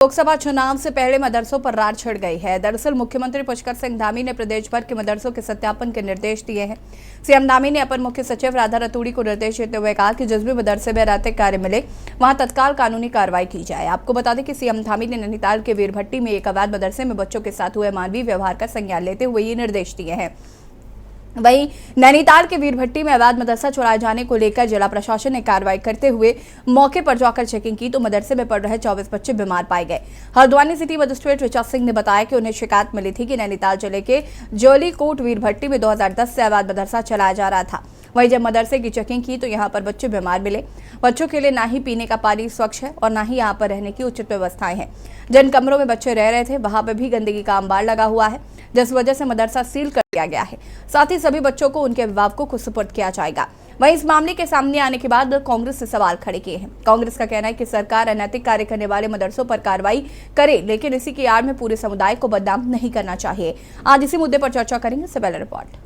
लोकसभा चुनाव से पहले मदरसों पर रार छिड़ गई है। दरअसल मुख्यमंत्री पुष्कर सिंह धामी ने प्रदेश भर के मदरसों के सत्यापन के निर्देश दिए हैं। सीएम धामी ने अपर मुख्य सचिव राधा रतूड़ी को निर्देश देते हुए कहा कि जिस भी मदरसे में अनैतिक कार्य मिले वहां तत्काल कानूनी कार्रवाई की जाए। आपको बता दें कि सीएम धामी ने नैनीताल के वीरभट्टी में एक अवैध मदरसे में बच्चों के साथ हुए अमानवीय व्यवहार का संज्ञान लेते हुए ये निर्देश दिए हैं। वहीं नैनीताल के वीरभट्टी में अवैध मदरसा चुराए जाने को लेकर जिला प्रशासन ने कार्रवाई करते हुए मौके पर जाकर चेकिंग की तो मदरसे में पढ़ रहे 24 बच्चे बीमार पाए गए। हल्द्वानी सिटी मजिस्ट्रेट ऋचा सिंह ने बताया कि उन्हें शिकायत मिली थी कि नैनीताल जिले के जोली कोट वीरभट्टी में 2010 से अवैध मदरसा चलाया जा रहा था। वहीं जब मदरसे की चेकिंग की तो यहाँ पर बच्चे बीमार मिले। बच्चों के लिए ना ही पीने का पानी स्वच्छ है और ना ही यहाँ पर रहने की उचित व्यवस्थाएं हैं। जिन कमरों में बच्चे रह रहे थे वहां पर भी गंदगी का अंबार लगा हुआ है, जिस वजह से मदरसा सील कर दिया गया है। साथ ही सभी बच्चों को उनके अभिभावकों को सुपुर्द किया जाएगा। वहीं इस मामले के सामने आने के बाद कांग्रेस से सवाल खड़े किए हैं। कांग्रेस का कहना है कि सरकार अनैतिक कार्य करने वाले मदरसों पर कार्रवाई करे, लेकिन इसी की आड़ में पूरे समुदाय को बदनाम नहीं करना चाहिए। आज इसी मुद्दे पर चर्चा करेंगे। इससे पहले रिपोर्ट।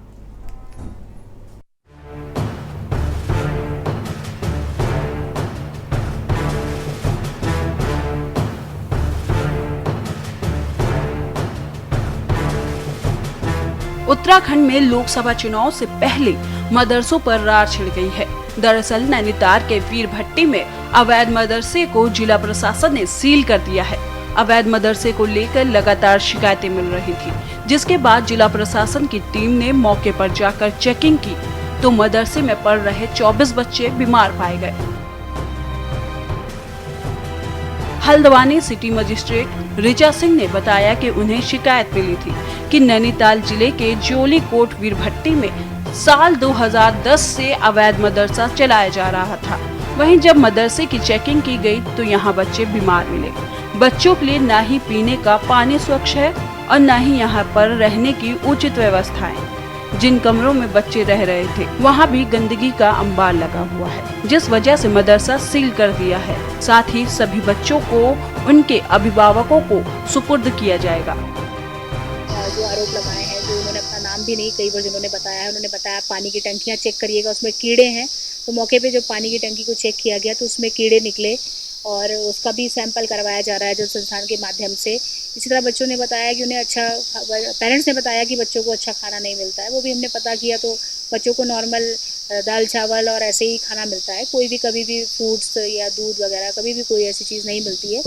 उत्तराखंड में लोकसभा चुनाव से पहले मदरसों पर रार छिड़ गई है। दरअसल नैनीताल के वीरभट्टी में अवैध मदरसे को जिला प्रशासन ने सील कर दिया है। अवैध मदरसे को लेकर लगातार शिकायतें मिल रही थी, जिसके बाद जिला प्रशासन की टीम ने मौके पर जाकर चेकिंग की तो मदरसे में पढ़ रहे 24 बच्चे बीमार पाए गए। हल्द्वानी सिटी मजिस्ट्रेट ऋचा सिंह ने बताया कि उन्हें शिकायत मिली थी कि नैनीताल जिले के जोली कोट वीरभट्टी में साल 2010 से अवैध मदरसा चलाया जा रहा था। वहीं जब मदरसे की चेकिंग की गई तो यहाँ बच्चे बीमार मिले। बच्चों के लिए ना ही पीने का पानी स्वच्छ है और न ही यहाँ पर रहने की उचित व्यवस्थाएं। जिन कमरों में बच्चे रह रहे थे वहाँ भी गंदगी का अंबार लगा हुआ है, जिस वजह से मदरसा सील कर दिया है। साथ ही सभी बच्चों को उनके अभिभावकों को सुपुर्द किया जाएगा। जो आरोप लगाए हैं, जो उन्होंने अपना नाम भी नहीं कई बार जिन्होंने बताया, उन्होंने बताया पानी की टंकियां चेक करिएगा, उसमें कीड़े हैं। तो मौके पे जो पानी की टंकी को चेक किया गया तो उसमें कीड़े निकले और उसका भी सैंपल करवाया जा रहा है जल संस्थान के माध्यम से। इसी तरह बच्चों ने बताया कि उन्हें पेरेंट्स ने बताया कि बच्चों को अच्छा खाना नहीं मिलता है, वो भी हमने पता किया तो बच्चों को नॉर्मल दाल चावल और ऐसे ही खाना मिलता है। कोई भी कभी भी फ्रूट्स या दूध वगैरह कभी भी कोई ऐसी चीज़ नहीं मिलती है।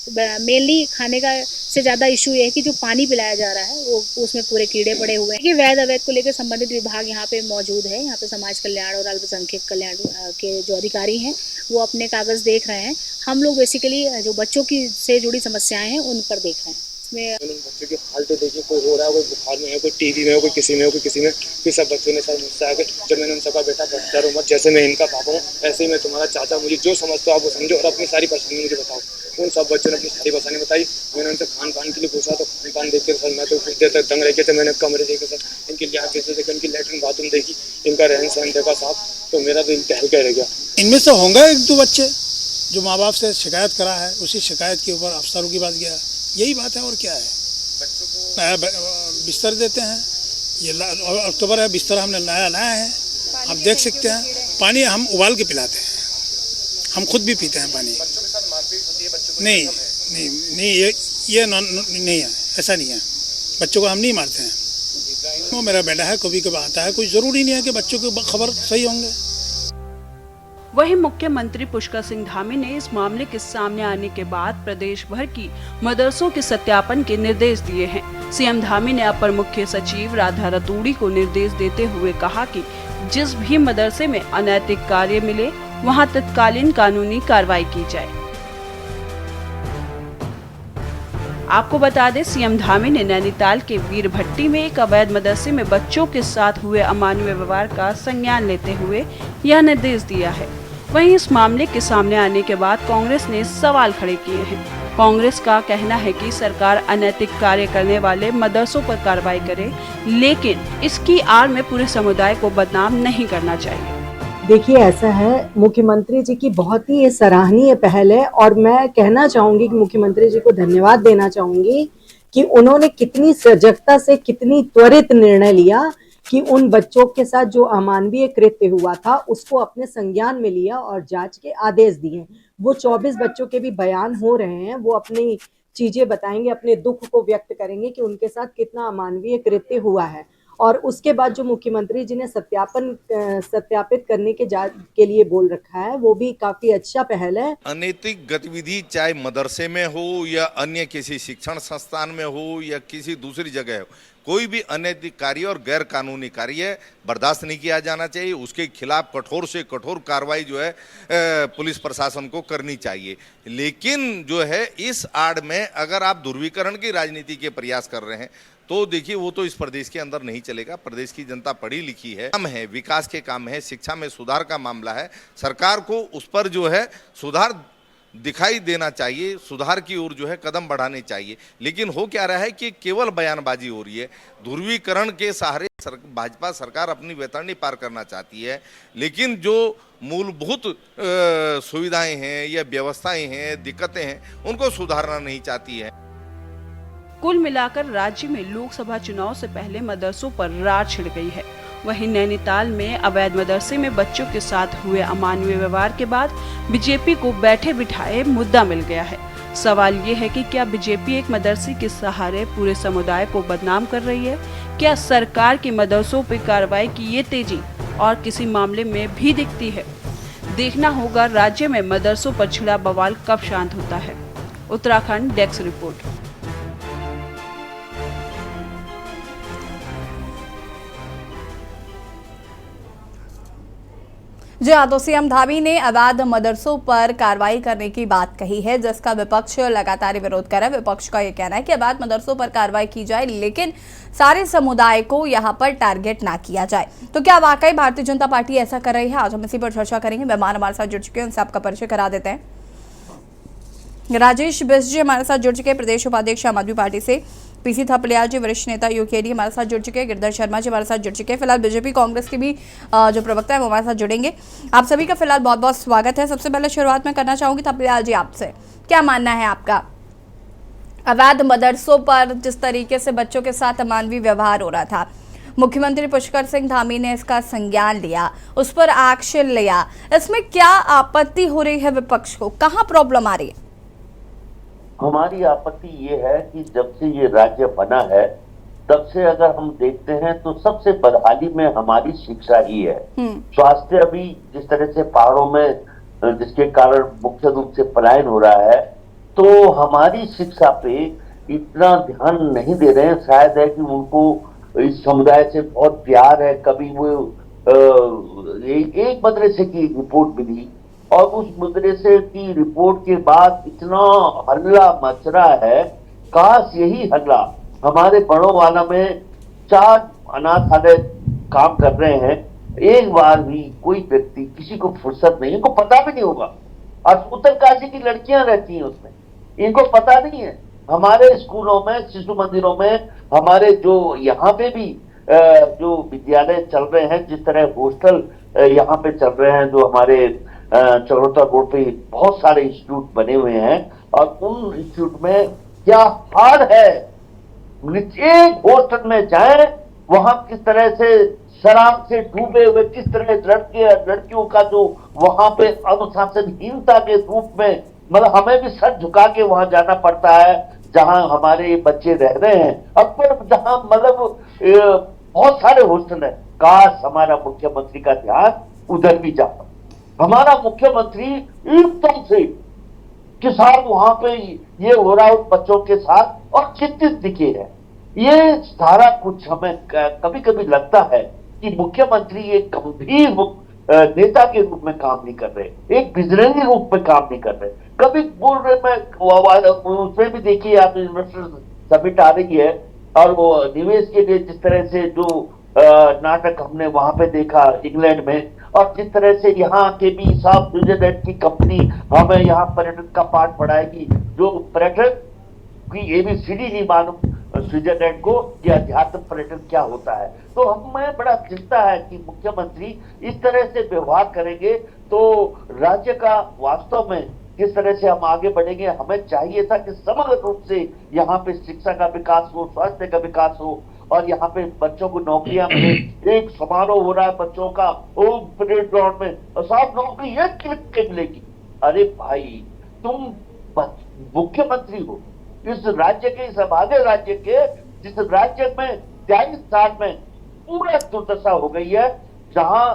मेनली खाने का से ज़्यादा इशू ये है कि जो पानी पिलाया जा रहा है वो उसमें पूरे कीड़े पड़े हुए हैं। कि वैध अवैध को लेकर संबंधित विभाग यहाँ पे मौजूद है। यहाँ पे समाज कल्याण और अल्पसंख्यक कल्याण के जो अधिकारी हैं वो अपने कागज़ देख रहे हैं। हम लोग बेसिकली जो बच्चों की से जुड़ी समस्याएं हैं उन पर देख रहे हैं। बच्चों की हालत देखिए, कोई हो रहा है, कोई बुखार में है, कोई टीवी में है, कोई किसी में है, कोई किसी में। फिर सब बच्चों ने सर मुझसे आके जब मैंने उनसे कहा बेटा डरो मत, जैसे मैं इनका पापा हूँ ऐसे ही मैं तुम्हारा चाचा, मुझे जो समझते हो आप वो समझो और अपनी सारी परेशानी मुझे बताओ। उन सब बच्चों ने अपनी सारी परेशानी बताई। मैंने उनसे खान पान के लिए पूछा तो खान पान देख के सर मैं तो कुछ देर तक दंग रह गए थे। मैंने कमरे देखे सर, इनकी लिहाज कैसे देखा, इनकी लेटरिन बाथरूम देखी, इनका रहन सहन देखा साहब, तो मेरा दिल टहल रह गया। इनमें से होंगे एक दो बच्चे जो माँ बाप से शिकायत करा है, उसी शिकायत के ऊपर अफसरों की बात गया, यही बात है और क्या है। बच्चों को नया बिस्तर देते हैं, ये अक्टूबर है, बिस्तर हमने नया लाया है, आप देख सकते हैं। पानी हम उबाल के पिलाते हैं, हम खुद भी पीते हैं पानी। बच्चों के साथ मारपीट होती है, बच्चों को नहीं ये नहीं है, ऐसा नहीं है। बच्चों को हम नहीं मारते हैं, वो मेरा बेटा है, कभी कभी आता है, कोई जरूरी नहीं है कि बच्चों की खबर सही होंगे। वहीं मुख्यमंत्री पुष्कर सिंह धामी ने इस मामले के सामने आने के बाद प्रदेश भर की मदरसों के सत्यापन के निर्देश दिए हैं। सीएम धामी ने अपर मुख्य सचिव राधा रतूड़ी को निर्देश देते हुए कहा कि जिस भी मदरसे में अनैतिक कार्य मिले वहां तत्कालीन कानूनी कार्रवाई की जाए। आपको बता दें, सीएम धामी ने नैनीताल के वीरभट्टी में एक अवैध मदरसे में बच्चों के साथ हुए अमानवीय व्यवहार का संज्ञान लेते हुए यह निर्देश दिया है। वहीं इस मामले के सामने आने के बाद कांग्रेस ने सवाल खड़े किए हैं। कांग्रेस का कहना है कि सरकार अनैतिक कार्य करने वाले मदरसों पर कार्रवाई करे, लेकिन इसकी आड़ में पूरे समुदाय को बदनाम नहीं करना चाहिए। देखिए, ऐसा है, मुख्यमंत्री जी की बहुत ही सराहनीय पहल है और मैं कहना चाहूंगी कि मुख्यमंत्री जी को धन्यवाद देना चाहूंगी कि उन्होंने कितनी सजगता से, कितनी त्वरित निर्णय लिया कि उन बच्चों के साथ जो अमानवीय कृत्य हुआ था उसको अपने संज्ञान में लिया और जांच के आदेश दिए। वो 24 बच्चों के भी बयान हो रहे हैं, वो अपनी चीजें बताएंगे, अपने दुख को व्यक्त करेंगे कि उनके साथ कितना अमानवीय कृत्य हुआ है। और उसके बाद जो मुख्यमंत्री जी ने सत्यापित करने के लिए बोल रखा है, वो भी काफी अच्छा पहल है। अनैतिक गतिविधि चाहे मदरसे में हो या अन्य किसी शिक्षण संस्थान में हो या किसी दूसरी जगह हो, कोई भी अनैतिक कार्य और गैर कानूनी कार्य बर्दाश्त नहीं किया जाना चाहिए। उसके खिलाफ कठोर से कठोर कार्रवाई जो है पुलिस प्रशासन को करनी चाहिए। लेकिन जो है इस आड़ में अगर आप ध्रुवीकरण की राजनीति के प्रयास कर रहे हैं तो देखिए वो तो इस प्रदेश के अंदर नहीं चलेगा। प्रदेश की जनता पढ़ी लिखी है, काम है, विकास के काम है, शिक्षा में सुधार का मामला है। सरकार को उस पर जो है सुधार दिखाई देना चाहिए, सुधार की ओर जो है कदम बढ़ाने चाहिए। लेकिन हो क्या रहा है कि केवल बयानबाजी हो रही है। ध्रुवीकरण के सहारे भाजपा सरकार अपनी वैतरणी पार करना चाहती है, लेकिन जो मूलभूत सुविधाएं हैं या व्यवस्थाएं हैं, दिक्कतें हैं, उनको सुधारना नहीं चाहती है। कुल मिलाकर राज्य में लोकसभा चुनाव से पहले मदरसों पर रार छिड़ गई है। वहीं नैनीताल में अवैध मदरसे में बच्चों के साथ हुए अमानवीय व्यवहार के बाद बीजेपी को बैठे बिठाए मुद्दा मिल गया है। सवाल ये है कि क्या बीजेपी एक मदरसे के सहारे पूरे समुदाय को बदनाम कर रही है? क्या सरकार की मदरसों पर कार्रवाई की ये तेजी और किसी मामले में भी दिखती है? देखना होगा राज्य में मदरसों पर छिड़ा बवाल कब शांत होता है। Uttarakhand desk report. जी हाँ, तो सीएम धामी ने अवैध मदरसों पर कार्रवाई करने की बात कही है, जिसका विपक्ष लगातार विरोध कर रहा है। विपक्ष का यह कहना है कि अवैध मदरसों पर कार्रवाई की जाए, लेकिन सारे समुदाय को यहां पर टारगेट ना किया जाए। तो क्या वाकई भारतीय जनता पार्टी ऐसा कर रही है? आज हम इसी पर चर्चा करेंगे। मेहमान हमारे साथ जुड़ चुके हैं, उनसे आपका परिचय करा देते हैं। राजेश बिष्ट जी हमारे साथ जुड़ चुके हैं, प्रदेश उपाध्यक्ष आम आदमी पार्टी से। पीसी थपलियाल जी वरिष्ठ नेता यूकेडी हमारे साथ जुड़ चुके हैं। गिरधर शर्मा जी हमारे साथ जुड़ चुके हैं। फिलहाल बीजेपी कांग्रेस के भी जो प्रवक्ता है वो हमारे साथ जुड़ेंगे। आप सभी का फिलहाल बहुत बहुत स्वागत है। सबसे पहले शुरुआत में करना चाहूंगी थपलियाल जी आपसे, क्या मानना है आपका? अवैध मदरसों पर जिस तरीके से बच्चों के साथ अमानवीय व्यवहार हो रहा था, मुख्यमंत्री पुष्कर सिंह धामी ने इसका संज्ञान लिया, उस पर एक्शन लिया, इसमें क्या आपत्ति हो रही है विपक्ष को? कहाँ प्रॉब्लम आ रही है? हमारी आपत्ति ये है कि जब से ये राज्य बना है तब से अगर हम देखते हैं तो सबसे बदहाली में हमारी शिक्षा ही है। स्वास्थ्य अभी जिस तरह से पहाड़ों में जिसके कारण मुख्य रूप से पलायन हो रहा है, तो हमारी शिक्षा पे इतना ध्यान नहीं दे रहे हैं। शायद है कि उनको इस समुदाय से बहुत प्यार है। कभी वो एक मदरसे की रिपोर्ट मिली और उस मदरसे की रिपोर्ट के बाद इतना हल्ला मच रहा है। काश यही हल्ला हमारे बड़ोवाला में 4 अनाथालय काम कर रहे हैं, एक बार भी कोई व्यक्ति किसी को फुर्सत नहीं, इनको पता भी नहीं होगा। और उत्तरकाशी की लड़कियां रहती हैं उसमें, इनको पता नहीं है। हमारे स्कूलों में, शिशु मंदिरों में, हमारे जो यहाँ पे भी जो विद्यालय चल रहे हैं, जिस तरह हॉस्टल यहाँ पे चल रहे हैं, जो हमारे चरोतर रोड पे बहुत सारे इंस्टीट्यूट बने हुए हैं, और उन इंस्टीट्यूट में क्या हाल है। एक हॉस्टल में जाएं, वहां किस तरह से शराब से डूबे हुए, किस तरह लड़कियों का जो वहां पे अनुशासनहीनता के रूप में, मतलब हमें भी सर झुका के वहां जाना पड़ता है जहां हमारे बच्चे रह रहे हैं। अब पर जहां मतलब बहुत सारे हॉस्टल है, काश हमारा मुख्यमंत्री का ध्यान उधर भी जाता। हमारा मुख्यमंत्री एकदम से किसान वहां पे ये हो रहा है बच्चों के साथ और चिंतित दिखे है। ये सारा कुछ हमें कभी कभी लगता है कि मुख्यमंत्री एक गंभीर नेता के रूप में काम नहीं कर रहे, एक विजनरी रूप में काम नहीं कर रहे। कभी बोल रहे, मैं उसमें भी देखिए आप, इन्वेस्टर समिट आ रही है और वो निवेश के लिए जिस तरह से जो नाटक हमने वहां पे देखा इंग्लैंड में, और जिस तरह से यहाँ के भी साउथ स्विट्जरलैंड की कंपनी हमें यहाँ पर्यटन का पाठ पढ़ाएगी, जो पर्यटन की ABCD नहीं मालूम स्विट्जरलैंड को कि अध्यात्म पर्यटन क्या होता है। तो हमें बड़ा चिंता है कि मुख्यमंत्री इस तरह से व्यवहार करेंगे तो राज्य का वास्तव में किस तरह से हम आगे बढ़ेंगे। हमें चाहिए था कि समग्र रूप से यहाँ पे शिक्षा का विकास हो, स्वास्थ्य का विकास हो, और यहाँ पे बच्चों को नौकरियां मिले। एक समारोह हो रहा है बच्चों का परेड ग्राउंड में, और साफ नौकरी एक क्लिक के मिलेगी। अरे भाई, तुम मुख्यमंत्री हो, इस राज्य के, इस अभागे राज्य के, जिस राज्य में 43 साल में पूरा दुर्दशा हो गई है, जहां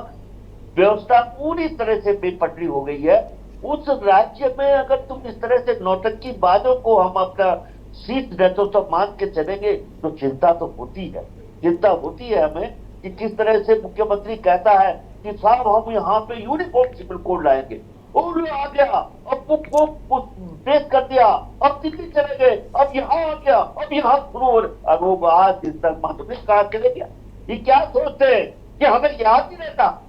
व्यवस्था पूरी तरह से बेपटरी हो गई है, उस राज्य में अगर तुम इस तरह से नौटंकी बाजों को हम अपना शीत नेतृत्व मान के चलेंगे तो चिंता तो होती है, चिंता होती है हमें कि किस तरह से मुख्यमंत्री कहता है कि साहब हम यहाँ पे यूनिफॉर्म सिविल कोड लाएंगे, और आ गया, अब वो पेश कर दिया, अब दिल्ली चले गए, अब यहाँ आ गया, अब यहाँ शुरू हो आज दिन तक माध्यमिक कहा चले गया। ये क्या सोचते हैं कि हमें याद नहीं रहता?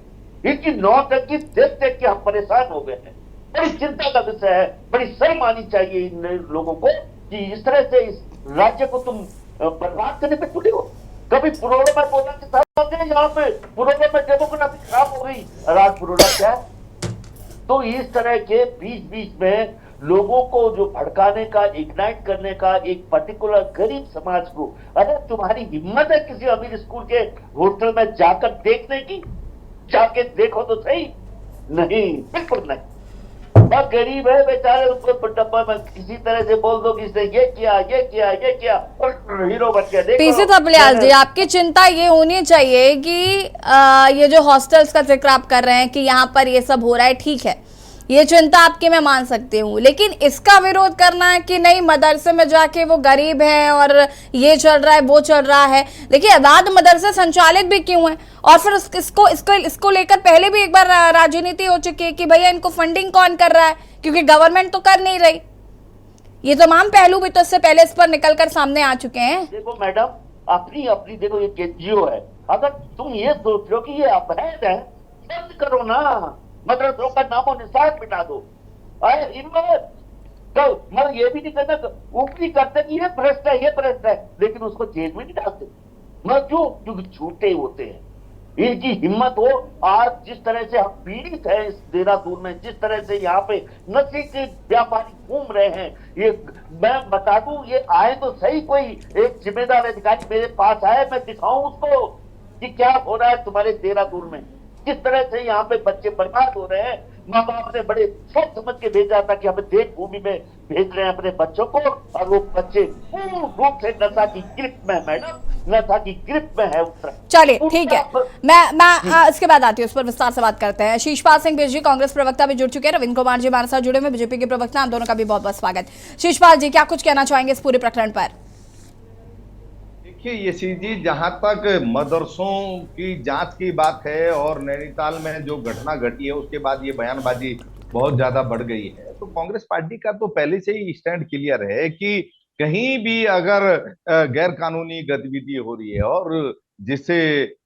इनकी नौटंकी देख देख के हम परेशान हो गए हैं। बड़ी चिंता का विषय है, बड़ी शर्म आनी चाहिए इन लोगों को कि इस तरह से इस राज्य को तुम बर्बाद करने पे तुले हो। कभी पुरोड़ा में बोला कि साहब यहाँ पे पुरोड़ा में डेमोक्रेसी खराब हो गई, राज पुरोड़ा क्या? तो इस तरह के बीच बीच में लोगों को जो भड़काने का, इग्नाइट करने का, एक पर्टिकुलर गरीब समाज को, अरे तुम्हारी हिम्मत है किसी अमीर स्कूल के होटल में जाकर देखने की? जाके देखो तो सही। नहीं, बिल्कुल नहीं। बहुत गरीब है बेचारे, उनको डब्बा में किसी तरह से बोल दो कि इसने ये किया, ये किया, ये किया, और हीरो बन गया। देखो पीसी थपलियाल जी, आपकी चिंता ये होनी चाहिए कि ये जो हॉस्टल्स का जिक्र आप कर रहे हैं कि यहाँ पर ये सब हो रहा है, ठीक है, ये चिंता आपकी मैं मान सकती हूँ, लेकिन इसका विरोध करना है कि नहीं मदरसे में जाके वो गरीब हैं और ये चल रहा है वो चल रहा है। देखिए आजाद मदरसे संचालित भी क्यों हैं, और फिर इसको लेकर पहले भी एक बार राजनीति हो चुकी है कि भैया इनको फंडिंग कौन कर रहा है, क्योंकि गवर्नमेंट तो कर नहीं रही। ये तमाम पहलू भी तो इससे पहले इस पर निकलकर सामने आ चुके हैं। देखो मैडम, अपनी अपनी देखो, ये एनजीओ है, अगर तुम ये सोच लो कि ये अवैध है, बंद करो ना, मदरसों का नामो निशान मिटा दो। हिम्मत तो मगर ये भी नहीं कहना, ऊपरी करते कि ये भ्रष्ट है, ये भ्रष्ट है, लेकिन उसको जेल में नहीं डालते, मगर क्यों? क्योंकि झूठे होते हैं। इनकी हिम्मत हो। आज जिस तरह से हम पीड़ित हैं इस देहरादून में, जिस तरह से यहाँ पे नशे के व्यापारी घूम रहे हैं, ये मैं बता दूं, ये आए तो सही, कोई एक जिम्मेदार अधिकारी मेरे पास आए, मैं दिखाऊं उसको कि क्या हो रहा है तुम्हारे देहरादून में, किस तरह से यहाँ पे बच्चे बर्बाद हो रहे हैं। माँ बाप ने बड़े सोच समझ के भेजा था कि हमें देव भूमि में भेज रहे हैं अपने बच्चों को, और वो बच्चे पूर्ण रूप से नशा की गिरफ्त में, मैडम, नशा की गिरफ्त में है। चलिए ठीक है, मैं इसके बाद आती हूँ, उस पर विस्तार से बात करते हैं। शीशपाल सिंह बिष्ट जी कांग्रेस प्रवक्ता भी जुड़ चुके हैं, रविंद्र कुमार जी हमारे साथ जुड़े हुए बीजेपी के प्रवक्ता, हम दोनों का भी बहुत बहुत स्वागत। शीशपाल जी, क्या कुछ कहना चाहेंगे इस पूरे प्रकरण पर? देखिए ये जी, जहां तक मदरसों की जांच की बात है और नैनीताल में जो घटना घटी है उसके बाद ये बयानबाजी बहुत ज्यादा बढ़ गई है, तो कांग्रेस पार्टी का तो पहले से ही स्टैंड क्लियर है कि कहीं भी अगर गैर कानूनी गतिविधि हो रही है और जिससे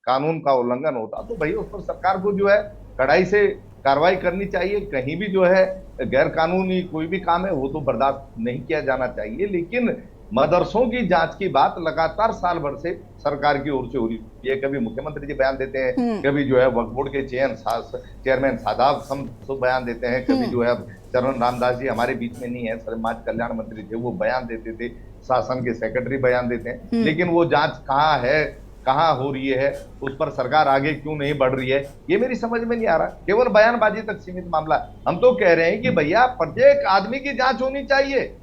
कानून का उल्लंघन होता तो भाई उस पर सरकार को जो है कड़ाई से कार्रवाई करनी चाहिए। कहीं भी जो है गैर कानूनी कोई भी काम है वो तो बर्दाश्त नहीं किया जाना चाहिए। लेकिन मदरसों की जांच की बात लगातार साल भर से सरकार की ओर से हो रही है। कभी मुख्यमंत्री जी बयान देते हैं, कभी जो है वक्फ बोर्ड के चेयरमैन शादाब शम्स बयान देते हैं, कभी जो है चरण रामदास जी हमारे बीच में नहीं है, समाज कल्याण मंत्री थे, वो बयान देते थे, शासन के सेक्रेटरी बयान देते हैं, लेकिन वो जांच कहाँ है, कहाँ हो रही है, उस पर सरकार आगे क्यों नहीं बढ़ रही है, ये मेरी समझ में नहीं आ रहा। केवल बयानबाजी तक सीमित मामला। हम तो कह रहे हैं कि भैया प्रत्येक आदमी की जांच होनी चाहिए।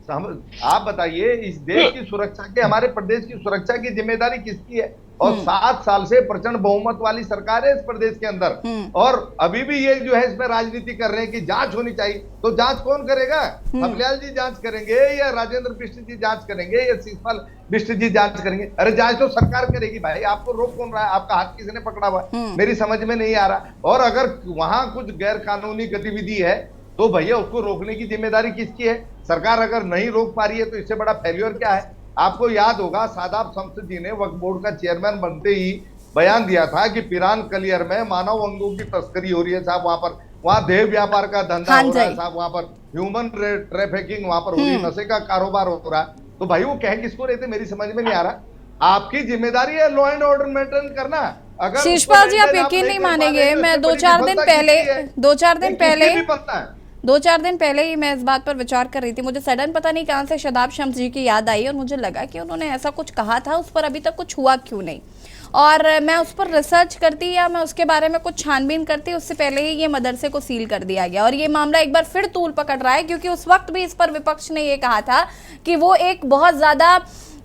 आप बताइए, इस देश की सुरक्षा के, हमारे प्रदेश की सुरक्षा की जिम्मेदारी किसकी है? और 7 साल से प्रचंड बहुमत वाली सरकार है इस प्रदेश के अंदर, और अभी भी ये जो है इसमें राजनीति कर रहे हैं कि जांच होनी चाहिए। तो जांच कौन करेगा? थपलियाल जी जांच करेंगे या राजेंद्र बिष्ट जी जांच करेंगे या शीशपाल बिष्ट जी जांच करेंगे? अरे जांच तो सरकार करेगी भाई, आपको रोक कौन रहा है? आपका हाथ किसने पकड़ा हुआ है? मेरी समझ में नहीं आ रहा। और अगर वहां कुछ गैर कानूनी गतिविधि है तो भैया उसको रोकने की जिम्मेदारी किसकी है? सरकार अगर नहीं रोक पा रही है तो इससे बड़ा फेल्योर क्या है? आपको याद होगा शादाब शम्स जी ने वक्फ बोर्ड का चेयरमैन बनते ही बयान दिया था कि पिरान कलियर में मानव अंगों की तस्करी हो रही है साहब, वहां देह व्यापार का धंधा हो रहा है साहब, वहां पर ह्यूमन ट्रैफिकिंग वहां पर हो रही है, नशे का कारोबार हो रहा है। तो भाई वो कह किसको रहे थे? मेरी समझ में नहीं आ रहा। आपकी जिम्मेदारी है लॉ एंड ऑर्डर मेंटेन करना। अगर शीशपाल जी आप यकीन नहीं मानेंगे, मैं 2-4 दिन पहले 2-4 दिन पहले ही मैं इस बात पर विचार कर रही थी, मुझे सडन पता नहीं कहां से शादाब शम्स जी की याद आई और मुझे लगा कि उन्होंने ऐसा कुछ कहा था, उस पर अभी तक कुछ हुआ क्यों नहीं। और मैं उस पर रिसर्च करती या मैं उसके बारे में कुछ छानबीन करती, उससे पहले ही ये मदरसे को सील कर दिया गया। और ये मामला एक बार फिर तूल पकड़ रहा है, क्योंकि उस वक्त भी इस पर विपक्ष ने ये कहा था कि वो एक बहुत ज़्यादा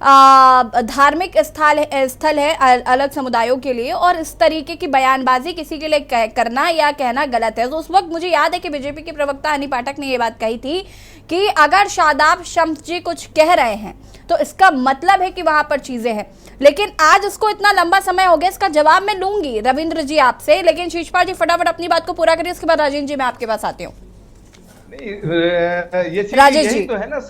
धार्मिक स्थल है अलग समुदायों के लिए, और इस तरीके की बयानबाजी किसी के लिए करना या कहना गलत है। तो उस वक्त मुझे याद है कि बीजेपी की प्रवक्ता अनी पाठक ने ये बात कही थी कि अगर शादाब शम्स जी कुछ कह रहे हैं तो इसका मतलब है कि वहां पर चीजें हैं। लेकिन आज उसको इतना लंबा समय हो गया, इसका जवाब मैं लूंगी रविंद्र जी आपसे, लेकिन शिषपाल जी फटाफट अपनी बात को पूरा करिए, उसके बाद राजेंद्र जी मैं आपके पास आती हूँ। ये राजेश यही जी तो है ना,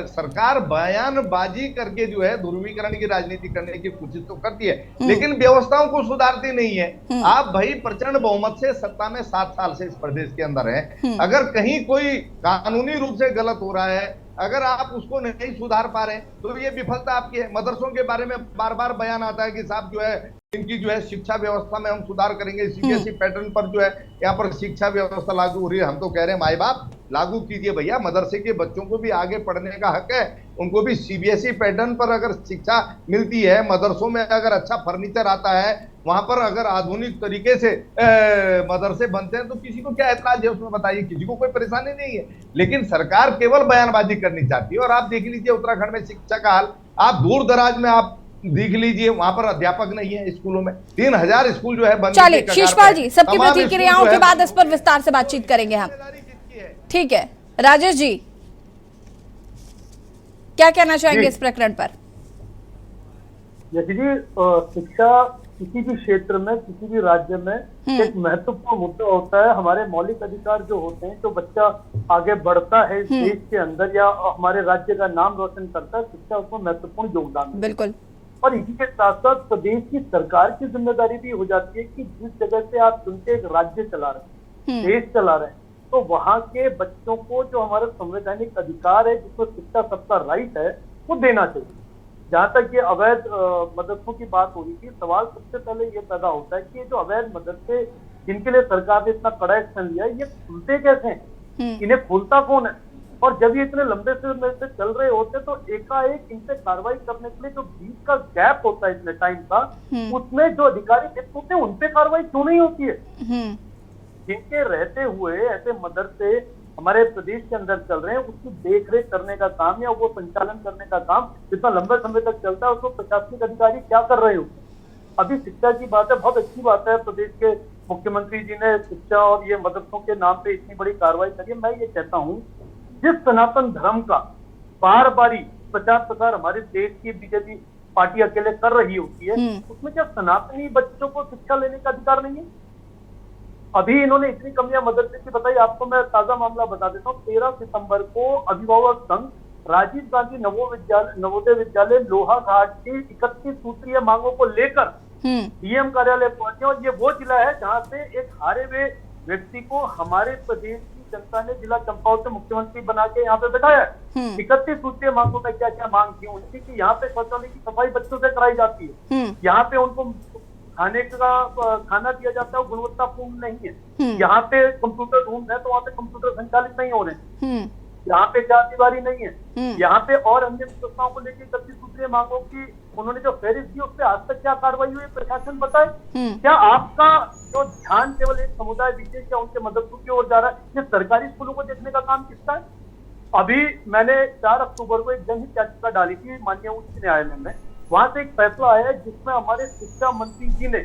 सरकार बयानबाजी करके जो है ध्रुवीकरण की राजनीति करने की कोशिश तो करती है, लेकिन व्यवस्थाओं को सुधारती नहीं है। आप भाई प्रचंड बहुमत से सत्ता में 7 साल से इस प्रदेश के अंदर हैं, अगर कहीं कोई कानूनी रूप से गलत हो रहा है, अगर आप उसको नहीं सुधार पा रहे तो ये विफलता आपकी है। मदरसों के बारे में बार बार बयान आता है कि साहब जो है इनकी जो है शिक्षा व्यवस्था में हम सुधार करेंगे, सीबीएसई पैटर्न पर जो है यहाँ पर शिक्षा व्यवस्था लागू हो रही है। हम तो कह रहे हैं माई बाप लागू कीजिए भैया, मदरसे के बच्चों को भी आगे पढ़ने का हक है, उनको भी सीबीएसई पैटर्न पर अगर शिक्षा मिलती है, मदरसों में अगर अच्छा फर्नीचर आता है, वहां पर अगर आधुनिक तरीके से मदरसे बनते हैं तो किसी को क्या ऐतराज है उसमें, बताइए, किसी को कोई परेशानी नहीं है। लेकिन सरकार केवल बयानबाजी करनी चाहती है। और आप देख लीजिए उत्तराखंड में शिक्षा का हाल, आप दूर दराज में आप देख लीजिए, वहां पर अध्यापक नहीं है स्कूलों में, 3000 स्कूल जो है बंद। चलिए शिषपाल जी, सबकी प्रतिक्रियाओं के बाद इस पर विस्तार से बातचीत करेंगे हम, ठीक है। राजेश जी क्या कहना चाहेंगे इस प्रकरण पर? यदि शिक्षा किसी भी क्षेत्र में, किसी भी राज्य में एक महत्वपूर्ण मुद्दा होता है। हमारे मौलिक अधिकार जो होते हैं, तो बच्चा आगे बढ़ता है इस देश के अंदर या हमारे राज्य का नाम रोशन करता है, शिक्षा उसमें महत्वपूर्ण योगदान है। बिल्कुल। और इसी के साथ साथ प्रदेश की सरकार की जिम्मेदारी भी हो जाती है कि जिस जगह से आप चुनके एक राज्य चला रहे हैं, देश चला रहे हैं, तो वहां के बच्चों को जो हमारा संवैधानिक अधिकार है, जिसमें शिक्षा सबका राइट है, वो देना चाहिए। जहाँ तक ये अवैध मदरसों की बात हो रही थी, सवाल सबसे पहले ये पैदा होता है कि जो अवैध मदरसे जिनके लिए सरकार ने इतना कड़ा एक्शन लिया है, ये खुलते कैसे हैं? इन्हें खोलता कौन है? और जब ये इतने लंबे समय से चल रहे होते तो एकाएक इन पे कार्रवाई करने के लिए जो बीच का गैप होता है इतने टाइम का, उसमें जो अधिकारी लिप्त होते हैं उन पे कार्रवाई क्यों नहीं होती है? जिनके रहते हुए ऐसे मदरसे हमारे प्रदेश के अंदर चल रहे हैं, उसकी देखरेख करने का काम या वो संचालन करने का काम जितना लंबे समय तक चलता है, उसको प्रशासनिक अधिकारी क्या कर रहे हो? अभी शिक्षा की बात है, बहुत अच्छी बात है, प्रदेश के मुख्यमंत्री जी ने शिक्षा और ये मदरसों के नाम पे इतनी बड़ी कार्रवाई करी है। मैं ये कहता हूँ, जिस सनातन धर्म का बार बारी प्रचार प्रसार हमारे देश की बीजेपी पार्टी अकेले कर रही होती है, उसमें क्या सनातनी बच्चों को शिक्षा लेने का अधिकार नहीं है? अभी इन्होंने इतनी कमियां मदरसे की बताई, आपको मैं ताजा मामला बता देता हूँ। 13 सितंबर को अभिभावक संघ राजीव गांधी नवोदय विद्यालय लोहा घाट की 31 सूत्रीय मांगों को लेकर डीएम कार्यालय पहुंचे, और ये वो जिला है जहां से एक हारे हुए व्यक्ति को हमारे प्रदेश की जनता ने जिला चंपावत से मुख्यमंत्री बना के यहाँ पे बैठाया है। 31 सूत्रीय मांगों में क्या क्या मांग थी उनकी कि यहाँ पे शौचालय की सफाई बच्चों से कराई जाती है, यहाँ पे उनको खाने का खाना दिया जाता है वो गुणवत्तापूर्ण नहीं है, यहाँ पे कंप्यूटर रूम है तो वहाँ पे कंप्यूटर संचालित नहीं हो रहे, यहाँ पे चार दीवारी नहीं है, यहाँ पे और अन्य व्यवस्थाओं को लेकर 31 सूत्रीय मांगों की उन्होंने जो फहरिस्त दी उस पर आज तक क्या कार्रवाई हुई प्रशासन बताए? क्या आपका जो ध्यान केवल एक समुदाय विशेष या उनके मदरसों की ओर जा रहा है? ये सरकारी स्कूलों को देखने का काम किसका है? अभी मैंने 4 अक्टूबर को एक जनहित याचिका डाली थी माननीय उच्च न्यायालय में, वहां से एक फैसला आया जिसमें हमारे शिक्षा मंत्री जी ने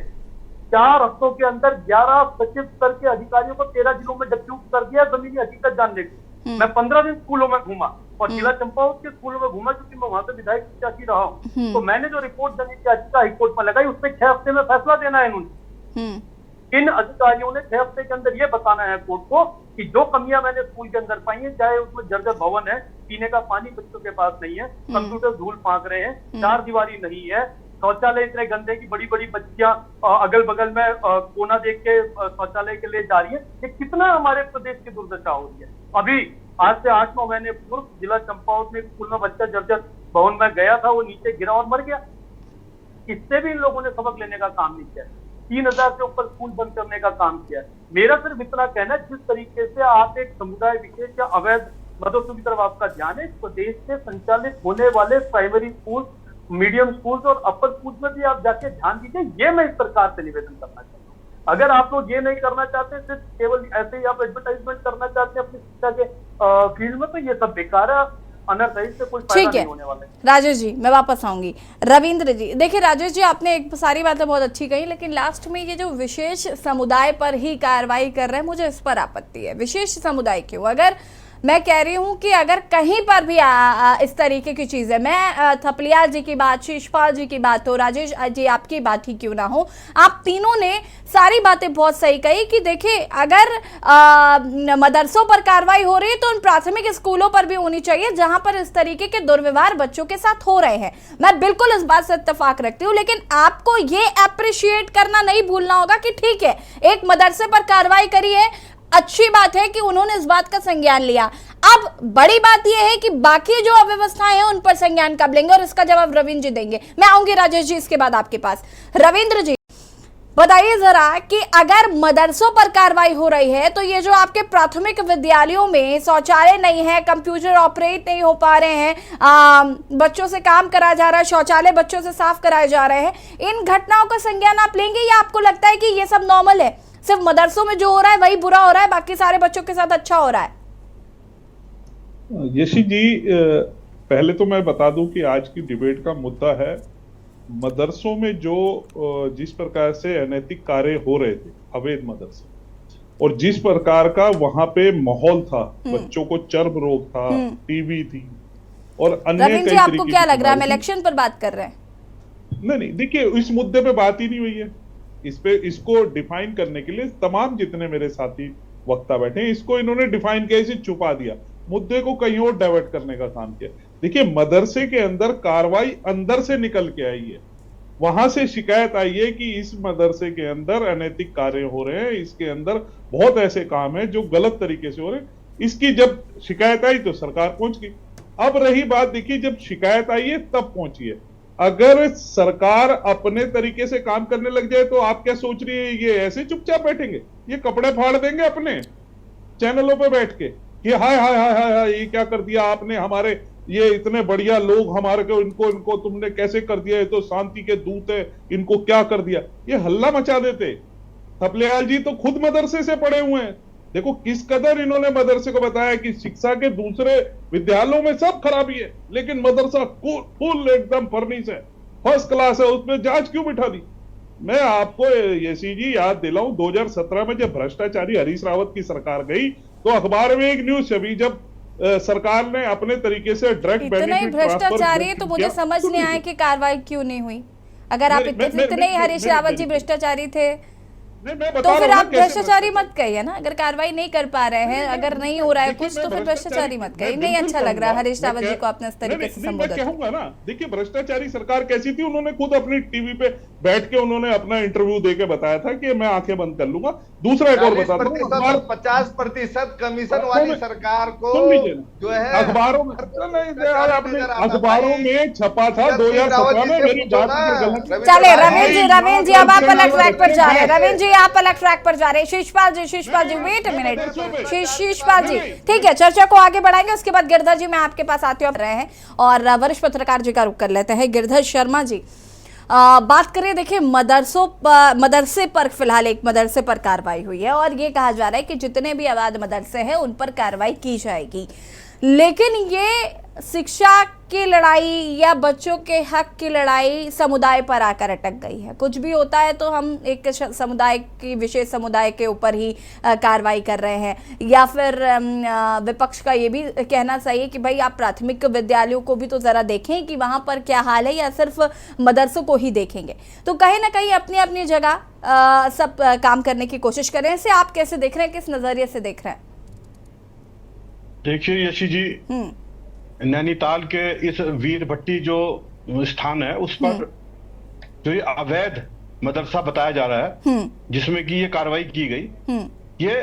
4 हफ्तों के अंदर 11 सचिव स्तर के अधिकारियों को 13 जिलों में डिप्यूट कर दिया जमीनी हकीकत जानने की। मैं 15 दिन स्कूलों में घूमा और जिला चंपावत के स्कूलों में घूमा, क्योंकि मैं वहां से विधायक प्रत्याशी रहा हूँ। तो मैंने जो रिपोर्ट जनहित याचिका हाईकोर्ट में लगाई, उसमें 6 हफ्ते में फैसला देना है इन्होंने। इन अधिकारियों ने 6 हफ्ते के अंदर ये बताना है कोर्ट को कि जो कमियां मैंने स्कूल के अंदर पाई है, चाहे उसमें जर्जर भवन है, पीने का पानी बच्चों के पास नहीं है, कंप्यूटर धूल फांक रहे हैं, चार दीवारी नहीं है, शौचालय इतने गंदे की बड़ी बड़ी बच्चियां अगल बगल में कोना देख के शौचालय के लिए जा रही है, ये कितना हमारे प्रदेश की दुर्दशा हो रही है। अभी आज से 8-9 महीने पूर्व जिला चंपावत में स्कूल में बच्चा जर्जर भवन में गया था, वो नीचे गिरा और मर गया। इससे भी इन लोगों ने सबक लेने का काम नहीं किया। 3000 से ऊपर स्कूल बंद करने का काम किया है। मेरा सिर्फ इतना कहना है, जिस तरीके से आप एक समुदाय विशेष या अवैध मदरसों की तरफ आपका ध्यान है, इस प्रदेश से संचालित होने वाले प्राइमरी स्कूल, मीडियम स्कूल और अपर स्कूल में भी आप जाके ध्यान दीजिए। ये मैं इस सरकार से निवेदन करना चाहता हूँ। अगर आप लोग ये नहीं करना चाहते, सिर्फ केवल ऐसे ही आप एडवर्टाइजमेंट करना चाहते हैं अपनी शिक्षा के फील्ड में, तो ये सब बेकार है, अनर्थ है, इससे कोई फायदा नहीं होने वाला है। राजेश जी, मैं वापस आऊंगी। रविंद्र जी, देखिए राजेश जी, आपने एक सारी बातें बहुत अच्छी कही, लेकिन लास्ट में ये जो विशेष समुदाय पर ही कार्रवाई कर रहे हैं, मुझे इस पर आपत्ति है। विशेष समुदाय क्यों? अगर मैं कह रही हूं कि अगर कहीं पर भी इस तरीके की चीजें, मैं थपलियाल जी की बात, शिषपाल जी की बात हो, राजेश जी आपकी बात ही क्यों ना हो, आप तीनों ने सारी बातें बहुत सही कही कि देखिए अगर मदरसों पर कार्रवाई हो रही है तो उन प्राथमिक स्कूलों पर भी होनी चाहिए जहां पर इस तरीके के दुर्व्यवहार बच्चों के साथ हो रहे हैं। मैं बिल्कुल इस बात से इत्तेफाक रखती हूं, लेकिन आपको ये अप्रिशिएट करना नहीं भूलना होगा कि ठीक है, एक मदरसे पर कार्रवाई करी है, अच्छी बात है कि उन्होंने इस बात का संज्ञान लिया। अब बड़ी बात यह है कि बाकी जो अव्यवस्थाएं हैं उन पर संज्ञान कब लेंगे, और इसका जवाब रविंद्र जी देंगे। मैं आऊंगी राजेश जी इसके बाद आपके पास। रविंद्र जी, बताइए जरा कि अगर मदरसों पर कार्रवाई हो रही है तो ये जो आपके प्राथमिक विद्यालयों में शौचालय नहीं है, कंप्यूटर ऑपरेट नहीं हो पा रहे हैं, बच्चों से काम कराया जा रहा है, शौचालय बच्चों से साफ कराए जा रहे हैं, इन घटनाओं का संज्ञान आप लेंगे या आपको लगता है कि ये सब नॉर्मल है, सिर्फ मदरसों में जो हो रहा है वही बुरा हो रहा है, बाकी सारे बच्चों के साथ अच्छा हो रहा है? यशी जी, पहले तो मैं बता दूं कि आज की डिबेट का मुद्दा है मदरसों में जो जिस प्रकार से अनैतिक कार्य हो रहे थे, अवैध मदरसे, और जिस प्रकार का वहां पे माहौल था, बच्चों को चर्म रोग था, टीबी थी और अन्य रविंद्र जी, आपको क्या लग रहा है? हम इलेक्शन पर बात कर रहे हैं। नहीं, देखिए इस मुद्दे पे बात ही नहीं हुई है। इसको डिफाइन करने के लिए तमाम जितने मेरे साथी वक्ता बैठे हैं, इसको इन्होंने डिफाइन किया, इसे छुपा दिया, मुद्दे को कहीं और डाइवर्ट करने का काम किया। देखिए, मदरसे के अंदर कार्रवाई अंदर से निकल के आई है, वहां से शिकायत आई है कि इस मदरसे के अंदर अनैतिक कार्य हो रहे हैं, इसके अंदर बहुत ऐसे काम है जो गलत तरीके से हो रहे हैं। इसकी जब शिकायत आई तो सरकार पहुंच गई। अब रही बात, देखिए जब शिकायत आई है तब पहुंची है। अगर सरकार अपने तरीके से काम करने लग जाए तो आप क्या सोच रही है ये ऐसे चुपचाप बैठेंगे? ये कपड़े फाड़ देंगे अपने चैनलों पे बैठ के कि हाय हाय हाय हाय हाय ये क्या कर दिया आपने, हमारे ये इतने बढ़िया लोग हमारे को, इनको तुमने कैसे कर दिया, ये तो शांति के दूत है, इनको क्या कर दिया, ये हल्ला मचा देते। थपलियाल जी तो खुद मदरसे से पढ़े हुए हैं, देखो किस कदर इन्होंने मदरसे को बताया कि शिक्षा के दूसरे विद्यालयों में सब खराबी है, लेकिन मदरसा फुल एकदम फर्निश है, फर्स्ट क्लास है, उसमें जांच क्यों बिठा दी? मैं आपको यशी जी याद दिलाऊं, 2017 में जब भ्रष्टाचारी हरीश रावत की सरकार गई तो अखबार में एक न्यूज छपी, जब सरकार ने अपने तरीके से डायरेक्ट बेनिफिट भ्रष्टाचारी है तो मुझे समझ नहीं आया कि कार्रवाई क्यों नहीं हुई। अगर आप इतने ही हरीश रावत जी भ्रष्टाचारी थे तो फिर आप भ्रष्टाचारी मत कहिए ना। अगर कार्रवाई नहीं कर पा रहे हैं, अगर नहीं हो रहा है कुछ, तो फिर भ्रष्टाचारी मत कहिए। नहीं अच्छा लग रहा है हरीश रावत जी को आपने इस तरीके से संबोधित। मैं कहूंगा ना, देखिए भ्रष्टाचारी सरकार कैसी थी, उन्होंने खुद अपनी टीवी पे बैठ के उन्होंने अपना इंटरव्यू देके बताया था कि मैं आंखें बंद कर लूंगा। दूसरा एक और बता दूं, 50% कमीशन वाली सरकार को जो है अखबारों में छपा था 2017 में। मेरी बात चले रविंद्र जी अब आप अलग ट्रैक पर जा रहे हैं। रविंद्र जी आप अलग ट्रैक पर जा रहे हैं। शिषपाल जी वेट अ मिनट। शिषपाल जी ठीक है, चर्चा को आगे बढ़ाएंगे, उसके बाद गिरधर जी मैं आपके पास आते रहे हैं और वरिष्ठ पत्रकार जी का रुख कर लेते हैं। गिरधर शर्मा जी, बात करें, देखिए मदरसे पर फिलहाल एक मदरसे पर कार्रवाई हुई है और ये कहा जा रहा है कि जितने भी अवैध मदरसे हैं उन पर कार्रवाई की जाएगी, लेकिन ये शिक्षा की लड़ाई या बच्चों के हक की लड़ाई समुदाय पर आकर अटक गई है। कुछ भी होता है तो हम एक समुदाय की, विशेष समुदाय के ऊपर ही कार्रवाई कर रहे हैं, या फिर विपक्ष का ये भी कहना सही है कि भाई आप प्राथमिक विद्यालयों को भी तो ज़रा देखें कि वहाँ पर क्या हाल है, या सिर्फ मदरसों को ही देखेंगे। तो कहीं ना कहीं अपनी अपनी जगह सब काम करने की कोशिश कर रहे हैं। इसे आप कैसे देख रहे हैं, किस नज़रिए से देख रहे हैं? देखिए यशी जी, नैनीताल के इस वीर भट्टी जो स्थान है उस पर जो ये अवैध मदरसा बताया जा रहा है, जिसमें कि ये कार्रवाई की गई, ये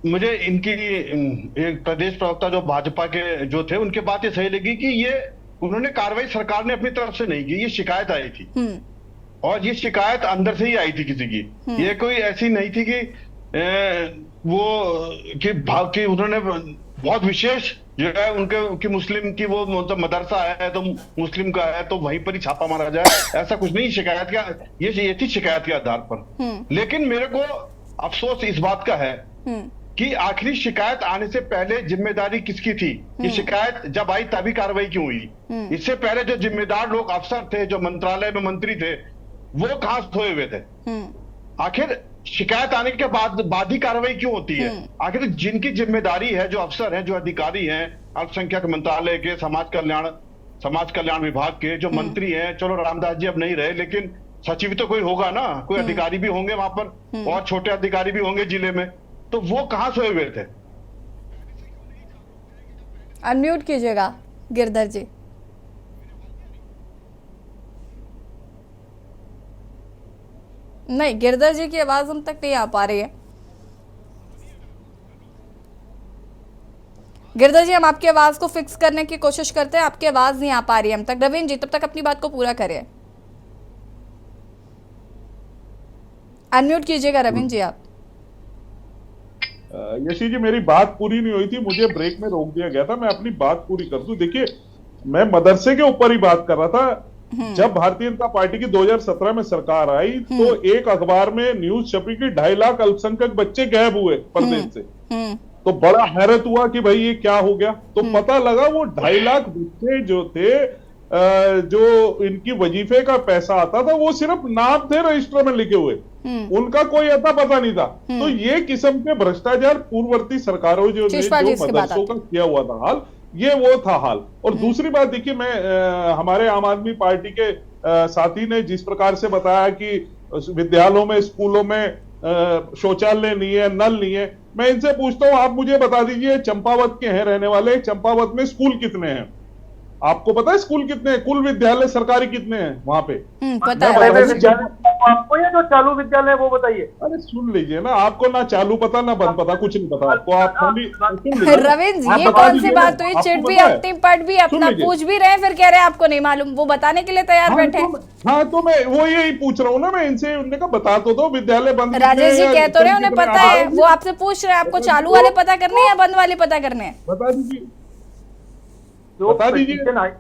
मुझे इनकी एक प्रदेश प्रवक्ता जो भाजपा के जो थे उनके बात ये सही लगी कि ये उन्होंने कार्रवाई सरकार ने अपनी तरफ से नहीं की, ये शिकायत आई थी। और ये शिकायत अंदर से ही आई थी किसी की, ये कोई ऐसी नहीं थी कि कि उन्होंने बहुत विशेष जो है उनके मुस्लिम की वो मतलब मदरसा है तो मुस्लिम का है तो वहीं पर ही छापा मारा जाए, ऐसा कुछ नहीं। शिकायत का ये थी शिकायत के आधार पर। लेकिन मेरे को अफसोस इस बात का है कि आखिरी शिकायत आने से पहले जिम्मेदारी किसकी थी? कि शिकायत जब आई तभी कार्रवाई क्यों हुई? इससे पहले जो जिम्मेदार लोग अफसर थे, जो मंत्रालय में मंत्री थे, वो कहां सोए हुए थे? आखिर शिकायत आने के बाद ही कार्रवाई क्यों होती है? आखिर जिनकी जिम्मेदारी है, जो अफसर हैं, जो अधिकारी हैं, अल्पसंख्यक मंत्रालय के, समाज कल्याण विभाग के जो मंत्री हैं, चलो रामदास जी अब नहीं रहे, लेकिन सचिव तो कोई होगा ना, कोई अधिकारी भी होंगे वहां पर और छोटे अधिकारी भी होंगे जिले में, तो वो कहां सोए हुए थे? अनम्यूट कीजिएगा गिरधर जी। नहीं, गिरधर जी की आवाज हम तक नहीं आ पा रही है। गिरधर जी, हम आपकी आवाज को फिक्स करने की कोशिश करते हैं, आपकी आवाज नहीं आ पा रही है हम तक। रविंद्र जी, तब तक अपनी बात को पूरा करें। अनम्यूट कीजिएगा रविंद्र जी आप। यशी जी, मेरी बात पूरी नहीं हुई थी, मुझे ब्रेक में रोक दिया गया था, मैं अपनी बात पूरी कर दूं। देखिए, मैं मदरसे के ऊपर ही बात कर रहा था। जब भारतीय जनता पार्टी की 2017 में सरकार आई तो एक अखबार में न्यूज छपी कि 2.5 लाख अल्पसंख्यक बच्चे गायब हुए प्रदेश से। तो बड़ा हैरत हुआ कि भाई ये क्या हो गया। तो पता लगा वो 2.5 लाख बच्चे जो थे, जो इनकी वजीफे का पैसा आता था, वो सिर्फ नाम थे रजिस्टर में लिखे हुए, उनका कोई अता पता नहीं था। तो ये किस्म के भ्रष्टाचार पूर्ववर्ती सरकारों जो मदरसों का किया हुआ था हाल, ये वो था हाल। और दूसरी बात देखिए, मैं हमारे आम आदमी पार्टी के साथी ने जिस प्रकार से बताया कि विद्यालयों में, स्कूलों में शौचालय नहीं है, नल नहीं है, मैं इनसे पूछता हूं, आप मुझे बता दीजिए, चंपावत के हैं रहने वाले, चंपावत में स्कूल कितने हैं? आपको पता है स्कूल कितने हैं? कुल विद्यालय सरकारी कितने हैं वहां पे? पता है आपको, या जो चालू विद्यालय है वो बताइए। अरे सुन लीजिए ना, आपको ना चालू पता ना बंद पता, कुछ नहीं पता आपको। आप रविंद्र जी, ये कौन सी बात हुई? चिट भी अपनी, पढ़ भी अपना, पूछ भी रहे, फिर कह रहे हैं आपको नहीं मालूम। वो बताने के लिए तैयार बैठे हैं। हाँ, तो मैं वो यही पूछ रहा हूँ ना, मैं इनसे, उन्होंने कहा बता तो दो विद्यालय बंद। राजेश जी कह तो रहे उन्हें पता है, वो आपसे पूछ रहे हैं आपको चालू वाले पता करने हैं या बंद वाले पता करने हैं? बता दीजिए, बता दीजिए।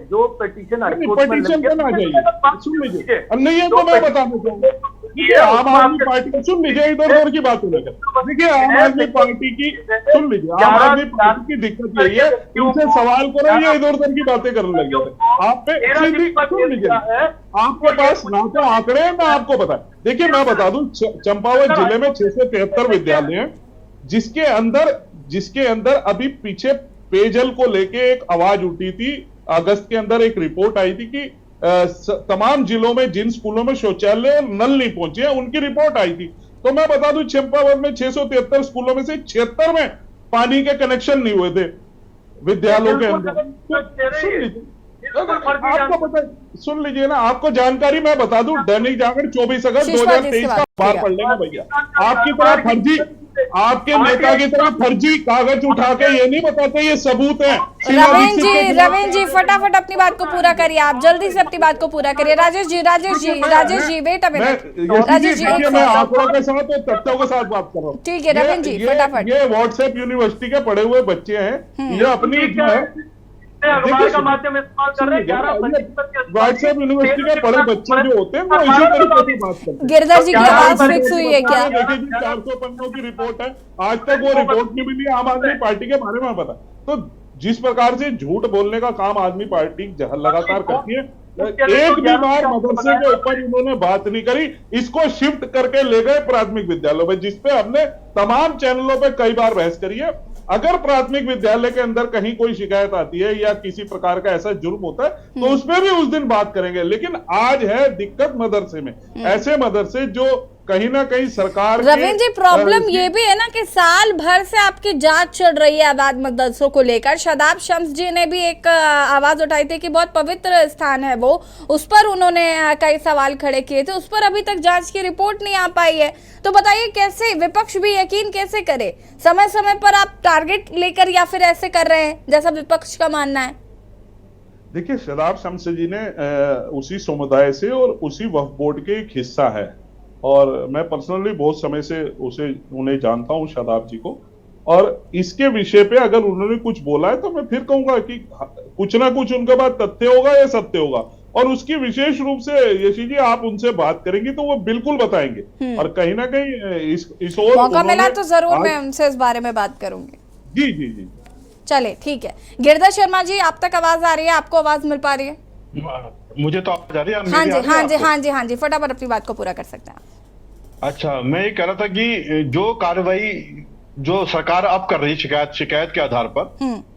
जो पिटीशन आई, पिटीशन करना चाहिए। सुन लीजिए, नहीं है तो मैं बताना चाहूंगा। देखिए, आम आदमी पार्टी, सुन लीजिए, इधर उधर की बात नहीं कर। देखिए, आम आदमी पार्टी की, सुन लीजिए, आम आदमी पार्टी की दिक्कत यही है, इनसे सवाल करो, ये इधर उधर की बातें करने लग जाते। आप पे सुन लीजिए, आपके पास ना तो आंकड़े हैं ना आपको पता है। देखिए, मैं बता दूं, चंपावत जिले में 673 विद्यालय हैं, जिसके अंदर अभी पीछे पेयजल को लेके एक आवाज उठी थी। अगस्त के अंदर एक रिपोर्ट आई थी कि तमाम जिलों में जिन स्कूलों में शौचालय और नल नहीं पहुंचे हैं, उनकी रिपोर्ट आई थी। तो मैं बता दूं, चंपावत में 673 स्कूलों में से 76 में पानी के कनेक्शन नहीं हुए थे विद्यालयों के अंदर। सुन लीजिए, आपको पता, सुन लीजिए ना, आपको जानकारी मैं बता दूं, दैनिक जागरण 24 अगस्त 2023 का अखबार पढ़ लेंगे भैया। आपकी तरह फर्जी, आपके नेता की तरह फर्जी कागज उठा के ये नहीं बताते ये सबूत है। रविंद्र जी फटाफट अपनी बात को पूरा करिए, आप जल्दी से अपनी बात को पूरा करिए। Rajesh ji wait a minute. Rajesh ji, मैं आंकड़ों के साथ और तथ्यों के साथ बात कर रहा हूँ। ठीक है रविंद्र जी, फटाफट। ये व्हाट्सएप यूनिवर्सिटी के पढ़े हुए बच्चे हैं, ये अपनी जो है व्हाट्सएप यूनिवर्सिटी के पढ़े बच्चे जो होते हैं वो इसी तरीके से बात करते हैं। गिरधर जी की आवाज फिक्स हुई है क्या? देखिए जी, 400 पन्नों की रिपोर्ट है, आज तक वो रिपोर्ट नहीं मिली आम आदमी पार्टी के बारे में पता। तो जिस प्रकार से झूठ बोलने का काम आदमी पार्टी लगातार करती है, एक भी बार मदरसे के ऊपर इन्होंने बात नहीं करी। इसको शिफ्ट करके ले गए प्राथमिक विद्यालयों में, जिसपे हमने तमाम चैनलों पे कई बार बहस करी है। अगर प्राथमिक विद्यालय के अंदर कहीं कोई शिकायत आती है या किसी प्रकार का ऐसा जुर्म होता है तो उसमें भी उस दिन बात करेंगे। लेकिन आज है दिक्कत मदरसे में, ऐसे मदरसे जो कहीं ना कहीं सरकार। रविंद्र जी, प्रॉब्लम ये भी है ना कि साल भर से आपकी जांच चल रही है आबाद मदरसों को लेकर। शादाब शम्स जी ने भी एक आवाज उठाई थी कि बहुत पवित्र स्थान है वो, उस पर उन्होंने कई सवाल खड़े किए थे, उस पर अभी तक जांच की रिपोर्ट नहीं आ पाई है। तो बताइए कैसे विपक्ष भी यकीन कैसे करे? समय समय पर आप टारगेट लेकर या फिर ऐसे कर रहे हैं जैसा विपक्ष का मानना है? देखिए, शराब शमशेर जी ने उसी समुदाय से और उसी वक्फ बोर्ड के एक हिस्सा है, और मैं पर्सनली बहुत समय से उन्हें जानता हूं, शादाब जी को। और इसके विषय पे अगर उन्होंने कुछ बोला है तो मैं फिर कहूंगा कि कुछ ना कुछ उनके पास तथ्य होगा या सत्य होगा, और उसकी विशेष रूप से यशी जी आप उनसे बात करेंगे तो वो बिल्कुल बताएंगे। और कहीं ना कहीं इस और मौका मिला तो जरूर मैं उनसे इस बारे में बात करूंगी। जी जी जी, चले ठीक है। गिरधर शर्मा जी, आप तक आवाज आ रही है? आपको आवाज मिल पा रही है? मुझे तो आवाज आ रही है। हाँ जी हाँ जी हाँ जी हाँ जी, फटाफट अपनी बात को पूरा कर सकते हैं आप। अच्छा, मैं ये कह रहा था कि जो कार्रवाई जो सरकार अब कर रही शिकायत के आधार पर,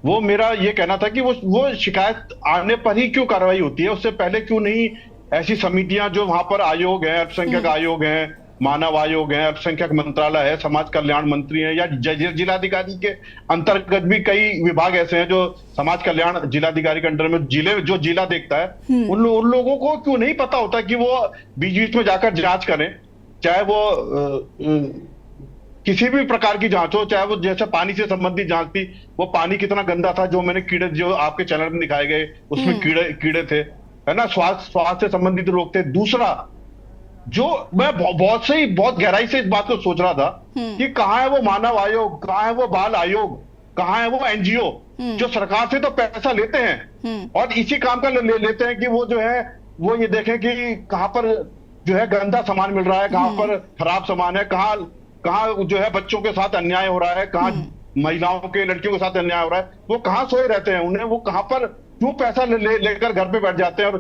वो मेरा ये कहना था कि वो शिकायत आने पर ही क्यों कार्रवाई होती है, उससे पहले क्यों नहीं ऐसी समितियां जो वहां पर आयोग है, अल्पसंख्यक आयोग है, मानव आयोग है, अल्पसंख्यक मंत्रालय है, समाज कल्याण मंत्री है, या जिलाधिकारी के अंतर्गत भी कई विभाग ऐसे हैं जो समाज कल्याण जिलाधिकारी के अंडर में जो जिला देखता है, उन लोगों को क्यों नहीं पता होता कि वो बीच बीच में जाकर जांच करें, चाहे वो किसी भी प्रकार की जांच हो, चाहे वो जैसे पानी से संबंधित जांच थी, वो पानी कितना गंदा था, जो मैंने कीड़े जो आपके चैनल में दिखाए गए उसमें कीड़े थे, है ना, स्वास्थ्य से संबंधित लोग थे। दूसरा, जो मैं बहुत गहराई से इस बात को सोच रहा था कि कहाँ है वो मानव आयोग, कहाँ है वो बाल आयोग, कहाँ है वो एनजीओ जो सरकार से तो पैसा लेते हैं और इसी काम का लेते हैं कि वो जो है वो ये देखें कि कहाँ पर जो है गंदा सामान मिल रहा है, कहाँ पर खराब सामान है, कहाँ जो है बच्चों के साथ अन्याय हो रहा है, कहाँ महिलाओं के लड़कियों के साथ अन्याय हो रहा है, वो कहाँ सोए रहते हैं, उन्हें वो कहाँ पर क्यों पैसा लेकर घर पे बैठ जाते हैं और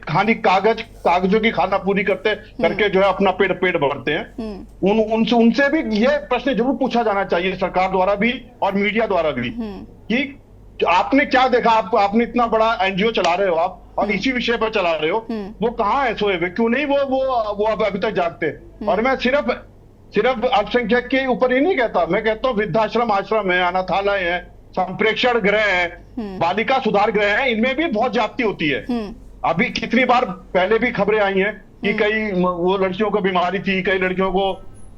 खाली कागजों की खाना पूरी करके जो है अपना पेट भरते हैं। उनसे भी ये प्रश्न जरूर पूछा जाना चाहिए सरकार द्वारा भी और मीडिया द्वारा भी कि आपने क्या देखा, आपने इतना बड़ा एनजीओ चला रहे हो आप और इसी विषय पर चला रहे हो, वो कहाँ है सोए हुए, क्यों नहीं वो अभी तक जागते। और मैं सिर्फ अल्पसंख्यक के ऊपर ही नहीं कहता, मैं कहता हूँ वृद्धाश्रम आश्रम है, अनाथालय है, संप्रेक्षण गृह है, बालिका सुधार गृह है, इनमें भी बहुत ज्यादती होती है। अभी कितनी बार पहले भी खबरें आई हैं कि कई वो लड़कियों को बीमारी थी, कई लड़कियों को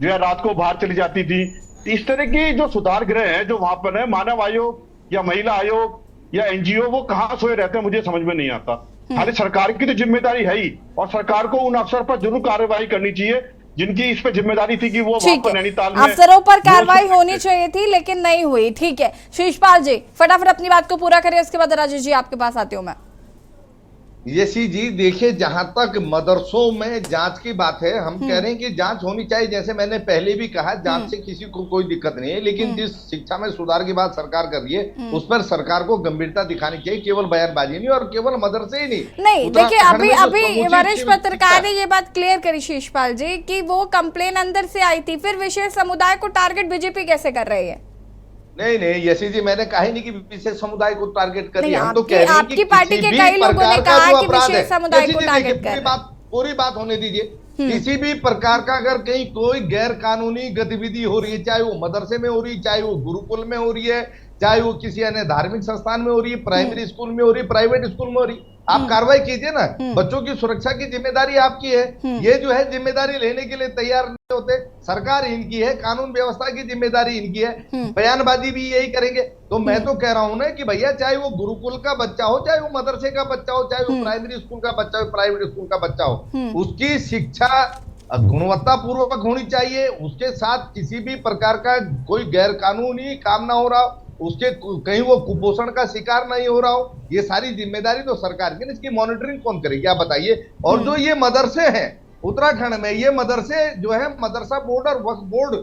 जो है रात को बाहर चली जाती थी। इस तरह की जो सुधार गृह है जो वहां पर है, मानव आयोग या महिला आयोग या एनजीओ वो कहाँ सोए रहते हैं मुझे समझ में नहीं आता। खाली सरकार की तो जिम्मेदारी है ही, और सरकार को उन अफसर पर जरूर कार्रवाई करनी चाहिए जिनकी इस पे जिम्मेदारी थी कि वो वहां पर नैनीताल में अफसरों पर कार्रवाई होनी चाहिए थी, लेकिन नहीं हुई। ठीक है शीशपाल जी, फटाफट अपनी बात को पूरा करें, उसके बाद राजेश जी आपके पास आती हूँ मैं। यशी जी देखिए, जहां तक मदरसों में जांच की बात है, हम कह रहे हैं कि जांच होनी चाहिए, जैसे मैंने पहले भी कहा, जांच से किसी को कोई दिक्कत नहीं है, लेकिन जिस शिक्षा में सुधार की बात सरकार कर रही है उस पर सरकार को गंभीरता दिखानी चाहिए, केवल बयानबाजी नहीं और केवल मदरसे ही नहीं। देखिए अभी वरिष्ठ पत्रकार ने ये बात क्लियर करी शीशपाल जी कि वो कंप्लेन अंदर से आई थी, फिर विशेष समुदाय को टारगेट बीजेपी कैसे कर रही है? नहीं यशी जी, मैंने कहा ही नहीं कि विशेष समुदाय को टारगेट करिए, हम तो कह रहे हैं कि आपकी पार्टी के कई लोगों ने कहा कि विशेष समुदाय को टारगेट कर। पूरी बात होने दीजिए। किसी भी प्रकार का अगर कहीं कोई गैर कानूनी गतिविधि हो रही है, चाहे वो मदरसे में हो रही है, चाहे वो गुरुकुल में हो रही है, चाहे वो किसी अन्य धार्मिक संस्थान में हो रही है, प्राइमरी स्कूल में हो रही है, प्राइवेट स्कूल में हो रही है, आप कार्रवाई कीजिए ना। बच्चों की सुरक्षा की जिम्मेदारी आपकी है, ये जो है जिम्मेदारी लेने के लिए तैयार नहीं होते। सरकार इनकी है, कानून व्यवस्था की जिम्मेदारी इनकी है, बयानबाजी भी यही करेंगे। तो मैं तो कह रहा हूं ना कि भैया, चाहे वो गुरुकुल का बच्चा हो, चाहे वो मदरसे का बच्चा हो, चाहे वो प्राइमरी स्कूल का बच्चा हो, प्राइवेट स्कूल का बच्चा हो, उसकी शिक्षा गुणवत्ता पूर्वक होनी चाहिए। उसके साथ किसी भी प्रकार का कोई गैर कानूनी काम ना हो रहा हो, उसके कहीं वो कुपोषण का शिकार नहीं हो रहा हो, ये सारी जिम्मेदारी तो सरकार की, इसकी मॉनिटरिंग कौन करेगी आप बताइए। और जो ये मदरसे हैं उत्तराखंड में, ये मदरसे जो है मदरसा बोर्ड और वक्फ बोर्ड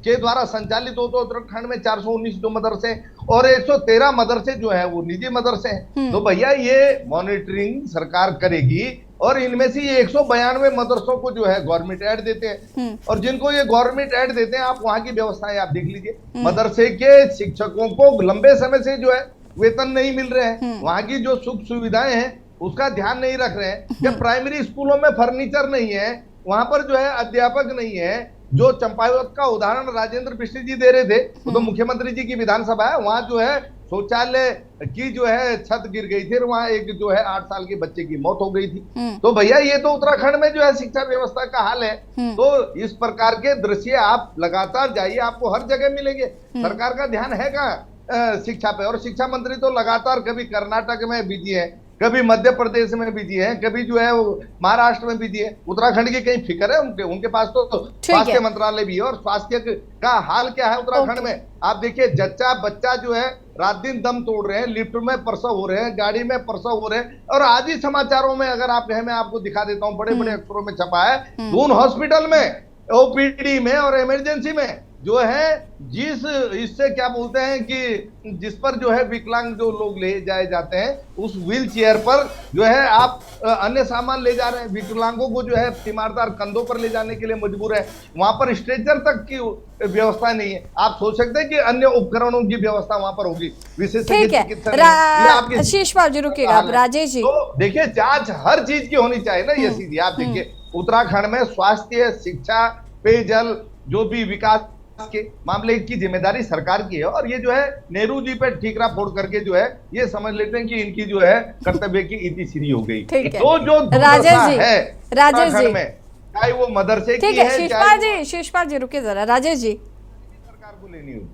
के द्वारा संचालित हो, तो उत्तराखंड में 419 जो मदरसे और 113 मदरसे जो है वो निजी मदरसे हैं। तो भैया ये मॉनिटरिंग सरकार करेगी, और इनमें से ये 192 मदरसों को जो है गवर्नमेंट ऐड देते हैं, और जिनको ये गवर्नमेंट ऐड देते हैं, आप वहां की व्यवस्थाएं आप देख लीजिए। मदरसे के शिक्षकों को लंबे समय से जो है वेतन नहीं मिल रहे हैं, वहां की जो सुख सुविधाएं हैं उसका ध्यान नहीं रख रहे हैं। जब प्राइमरी स्कूलों में फर्नीचर नहीं है, वहां पर जो है अध्यापक नहीं है, जो चंपावत का उदाहरण राजेंद्र बिष्ट जी दे रहे थे, तो मुख्यमंत्री जी की विधानसभा है, वहां जो है शौचालय की जो है छत गिर गई थी, वहां एक जो है 8 साल के बच्चे की मौत हो गई थी। तो भैया ये तो उत्तराखंड में जो है शिक्षा व्यवस्था का हाल है। तो इस प्रकार के दृश्य आप लगातार जाइए, आपको हर जगह मिलेंगे। सरकार का ध्यान है कहाँ शिक्षा पे? और शिक्षा मंत्री तो लगातार कभी कर्नाटक में बिजी है, कभी मध्य प्रदेश में बिजी है, कभी जो है वो महाराष्ट्र में बिजी है। उत्तराखंड की कहीं फिक्र है उनके? उनके पास तो स्वास्थ्य मंत्रालय भी है, और स्वास्थ्य का हाल क्या है उत्तराखंड में? आप देखिए, जच्चा बच्चा जो है रात दिन दम तोड़ रहे हैं, लिफ्ट में प्रसव हो रहे हैं, गाड़ी में प्रसव हो रहे हैं। और आज ही समाचारों में अगर आप कहें, मैं आपको दिखा देता हूं, बड़े बड़े अक्षरों में छपा है, दून हॉस्पिटल में ओपीडी में और इमरजेंसी में जो है जिस इससे क्या बोलते हैं कि जिस पर जो है विकलांग जो लोग ले जाए जाते हैं, उस व्हील चेयर पर जो है आप अन्य सामान ले जा रहे हैं। विकलांगों को जो है तीमारदार कंधों पर ले जाने के लिए मजबूर है, वहां पर स्ट्रेचर तक की व्यवस्था नहीं है। आप सोच सकते हैं कि अन्य उपकरणों की व्यवस्था वहां पर होगी। विशेषज्ञ चिकित्सा शीशपाल जी रुकिएगा, राजेश जी तो देखिए, जांच हर चीज की होनी चाहिए ना। ये सीधी आप देखिए, उत्तराखंड में स्वास्थ्य, शिक्षा, पेयजल, जो भी विकास के मामले की जिम्मेदारी सरकार की है। और ये जो है नेहरू जी पे ठीकरा फोड़ करके जो है ये समझ लेते हैं कि इनकी जो है कर्तव्य की इति श्री हो गई। तो जो राजेश जी में चाहे वो मदरसे की है, शीशपाल जी रुकिए जरा, राजेश जी सरकार को लेनी होगी।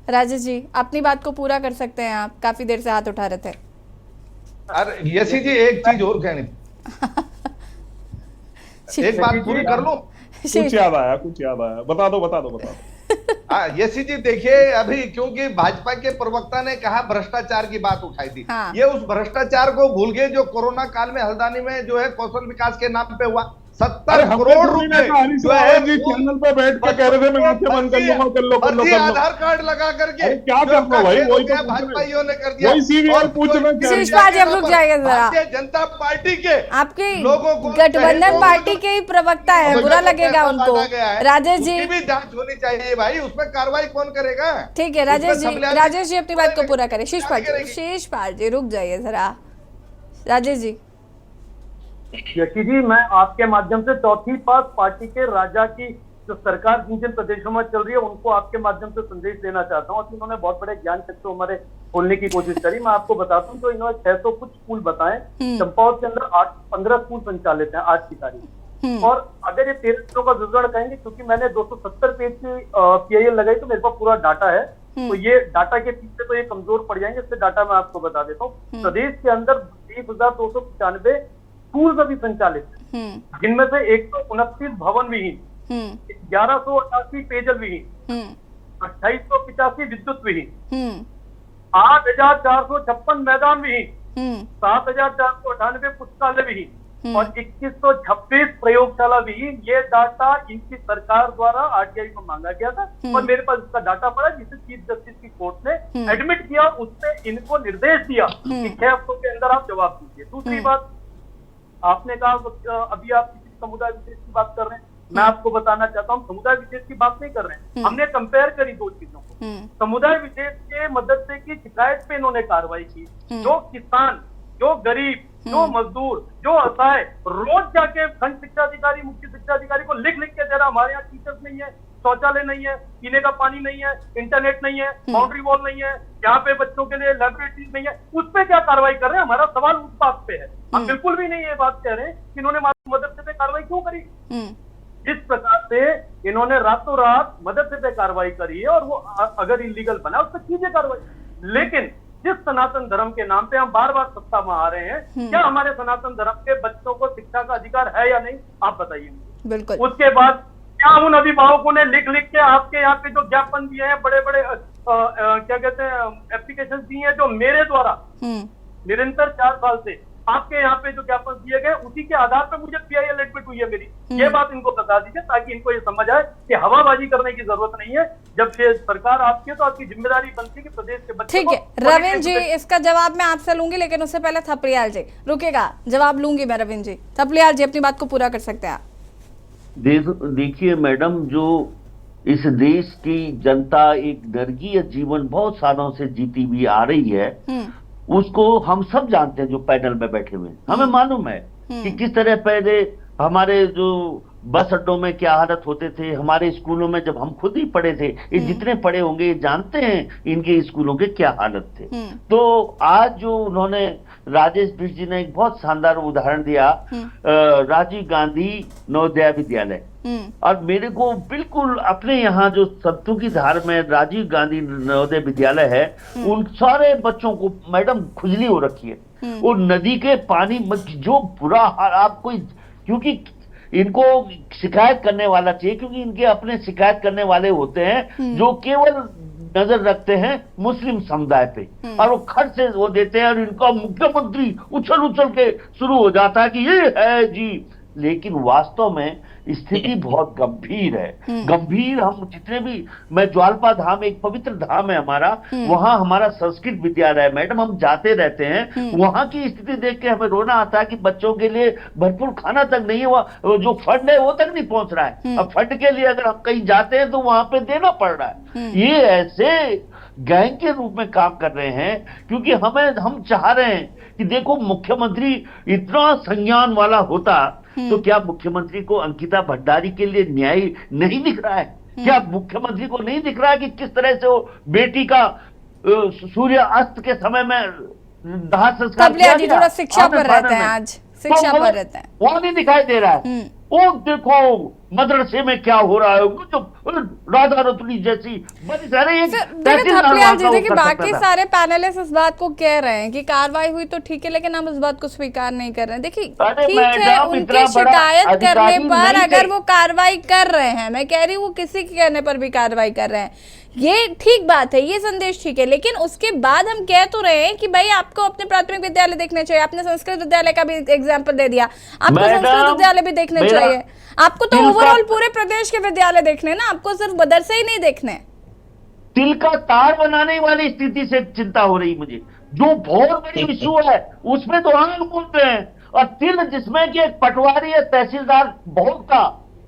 राजेश जी अपनी बात को पूरा कर सकते हैं आप, काफी देर से हाथ उठा रहे थे। अरे यसी जी एक चीज और कहनी, एक बात पूरी कर लो। कुछ याद आया, बता दो। यसी जी देखिए, अभी क्योंकि भाजपा के प्रवक्ता ने कहा भ्रष्टाचार की बात उठाई थी, ये उस भ्रष्टाचार को भूल गए जो कोरोना काल में हल्द्वानी में जो है कौशल विकास के नाम पे हुआ। 70 करोड़ रुपए जो है चैनल पे बैठ के कह रहे थे मैं आंखें बंद कर लो आधार कार्ड लगा करके क्या करना भाई, वही तो भाजपाइयों ने कर दिया। वही सीबीआई पूछना शीशपाल जी अब रुक जाएगा जरा। भारतीय जनता पार्टी के आपके लोगों को गठबंधन पार्टी के ही प्रवक्ता है, बुरा लगेगा उनको। राजेश जी भी जांच होनी चाहिए भाई, उसमें कार्रवाई कौन करेगा? ठीक है राजेश जी अपनी बात को पूरा करें। शीशपाल जी रुक जाइए जरा। राजेश जी यशी जी, मैं आपके माध्यम से चौथी पार्टी के राजा की जो सरकार जिन जिन प्रदेशों में चल रही है उनको आपके माध्यम से संदेश देना चाहता हूँ। इन्होंने बहुत बड़े ज्ञान चक्र हमारे खोलने की कोशिश करी। मैं आपको बताता हूँ, तो इन्होंने 600 कुछ स्कूल बताए, चंपावत के अंदर 15 स्कूल संचालित हैं आज की तारीख। और अगर ये 13 दिनों का विवरण कहेंगे, क्योंकि मैंने 270 पेज की PIL लगाई तो मेरे पास पूरा डाटा है, तो ये डाटा के पीछे तो ये कमजोर पड़ जाएंगे। इससे डाटा मैं आपको बता देता हूँ। प्रदेश के अंदर 20,295 स्कूल अभी संचालित है, जिनमें से 129 भवन विहीन, 1188 पेयजल विहीन, 2885 विद्युत विहीन, 8,456 मैदान विहीन, 7,498 पुस्तकालय विहीन और 2126 प्रयोगशाला विहीन। ये डाटा इनकी सरकार द्वारा RTI को मांगा गया था और मेरे पास इसका डाटा पड़ा, जिसे चीफ जस्टिस की कोर्ट ने एडमिट किया। उसने इनको निर्देश दिया कि 6 हफ्तों के अंदर आप जवाब दीजिए। दूसरी बात, आपने कहा अभी आप किसी समुदाय विशेष की बात कर रहे हैं, मैं आपको बताना चाहता हूँ समुदाय विशेष की बात नहीं कर रहे हैं। हमने कंपेयर करी दो चीजों को। समुदाय विशेष के मदद से की शिकायत पे इन्होंने कार्रवाई की। जो किसान, जो गरीब, जो मजदूर, जो असहाय रोज जाके खंड शिक्षा अधिकारी, मुख्य शिक्षा अधिकारी को लिख के दे रहा, हमारे यहाँ टीचर्स नहीं है, शौचालय नहीं है, पीने का पानी नहीं है, इंटरनेट नहीं है, बाउंड्री वॉल नहीं है, यहाँ पे बच्चों के लिए लाइब्रेरीज नहीं है, उस पर क्या कार्रवाई कर रहे हैं? हमारा सवाल उस बात पे है। हम बिल्कुल भी नहीं ये बात कह रहे हैं कि इन्होंने मदरसे पे कार्रवाई क्यों करी। जिस प्रकार से इन्होंने रातों रात मदरसे पे कार्रवाई करी है और वो अगर इलीगल बना उस पर कीजिए कार्रवाई, लेकिन जिस सनातन धर्म के नाम पे हम बार बार सत्ता में आ रहे हैं, क्या हमारे सनातन धर्म के बच्चों को शिक्षा का अधिकार है या नहीं, आप बताइए। बिल्कुल। उसके बाद क्या उन अभिभावकों ने लिख के आपके यहाँ पे जो ज्ञापन दिए हैं, बड़े बड़े क्या कहते हैं एप्लीकेशन दिए हैं, जो मेरे द्वारा निरंतर 4 साल से आपके यहाँ पे जो ज्ञापन दिए गए, उसी के आधार पे मुझे PIL एडमिट हुई है मेरी। ये बात इनको बता दीजिए ताकि इनको ये समझ आए कि हवाबाजी करने की जरूरत नहीं है। जब ये सरकार आपकी है तो आपकी जिम्मेदारी बनती है कि प्रदेश के बच्चों को। ठीक है रविंद्र जी, इसका जवाब मैं आपसे लूंगी, लेकिन उससे पहले थपलियाल जी रुकेगा, जवाब लूंगी मैं। रविंद्र जी, थपलियाल जी अपनी बात को पूरा कर सकते हैं आप। देखिए मैडम, जो इस देश की जनता एक नरकीय जीवन बहुत सालों से जीती हुई आ रही है, उसको हम सब जानते हैं जो पैनल में बैठे हुए। हमें मालूम है कि किस तरह पहले हमारे जो बस अड्डों में क्या हालत होते थे, हमारे स्कूलों में जब हम खुद ही पढ़े थे, ये जितने पढ़े होंगे ये जानते हैं इनके स्कूलों के क्या हालत थे। तो आज जो उन्होंने राजेश बिष्ट जी ने एक बहुत शानदार उदाहरण दिया, राजीव गांधी नवोदय विद्यालय, और मेरे को बिल्कुल अपने यहाँ जो सत्तू की धार में राजीव गांधी नवोदय विद्यालय है, उन सारे बच्चों को मैडम खुजली हो रखी है। वो नदी के पानी जो बुरा हाल, आप कोई, क्योंकि इनको शिकायत करने वाला चाहिए, क्योंकि इनके अपने शिकायत करने वाले होते हैं जो केवल नजर रखते हैं मुस्लिम समुदाय पे, और वो खर्च से वो देते हैं, और इनका मुख्यमंत्री उछल उछल के शुरू हो जाता है कि ये है जी। लेकिन वास्तव में स्थिति बहुत गंभीर है, गंभीर। हम जितने भी, मैं ज्वालपा धाम एक पवित्र धाम है हमारा, वहां हमारा संस्कृत विद्यालय है मैडम, हम जाते रहते हैं, वहां की स्थिति देख के हमें रोना आता है कि बच्चों के लिए भरपूर खाना तक नहीं है, वो जो फंड है वो तक नहीं पहुंच रहा है। अब फंड के लिए अगर हम कहीं जाते हैं तो वहां पे देना पड़ रहा है। ये ऐसे गैंग के रूप में काम कर रहे हैं, क्योंकि हम चाह रहे हैं कि देखो, मुख्यमंत्री इतना संज्ञान वाला होता तो क्या मुख्यमंत्री को अंकिता भंडारी के लिए न्याय नहीं दिख रहा है? क्या मुख्यमंत्री को नहीं दिख रहा है कि किस तरह से वो बेटी का सूर्य अस्त के समय में दाह संस्कार किया गया? थोड़ा शिक्षा पर रहते हैं, आज शिक्षा पर रहते हैं, वो नहीं दिखाई दे रहा है। वो देखो मदरसे में क्या हो रहा है, जो राधा रतुड़ी जैसी बड़ी सारे देखिए बाकी सारे पैनलिस्ट इस बात को कह रहे हैं कि कार्रवाई हुई तो ठीक है, लेकिन हम इस बात को स्वीकार नहीं कर रहे हैं। देखिए ठीक है, उनकी शिकायत करने पर अगर वो कार्रवाई कर रहे हैं, मैं कह रही हूँ वो किसी के कहने पर भी कार्रवाई कर रहे हैं, ये ठीक बात है, ये संदेश ठीक है, लेकिन उसके बाद हम कह तो रहे हैं कि भाई आपको अपने प्राथमिक विद्यालय देखने चाहिए। आपने संस्कृत विद्यालय का भी एग्जाम्पल दे दिया, आपको संस्कृत विद्यालय भी देखने चाहिए। आपको तो ओवरऑल पूरे प्रदेश के विद्यालय देखने ना, आपको सिर्फ मदरसे ही नहीं देखने। तिल का तार बनाने वाली स्थिति से चिंता हो रही मुझे, जो बहुत बड़ी इशू है उसमें तो आग बोल रहे हैं, और तिल जिसमें कि एक पटवारी है, तहसीलदार बहुत का,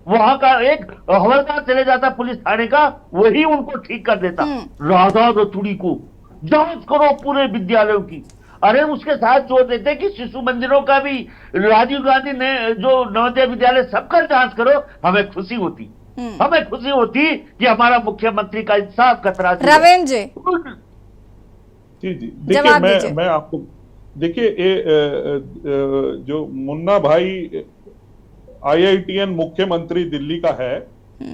वहां का एक हवलदार चले जाता पुलिस थाने का, वही उनको ठीक कर देता। राधा रतुड़ी को जांच करो पूरे विद्यालयों की। अरे उसके साथ जोड़ देते कि शिशु मंदिरों का भी राजीव गांधी ने जो नवोदय विद्यालय सबका जांच करो, हमें खुशी होती, हमें खुशी होती कि हमारा मुख्यमंत्री का इंसाफ का तराजू। रविंद्र जी देखिए, मैं आपको देखिए, जो मुन्ना भाई IITN मुख्यमंत्री दिल्ली का है,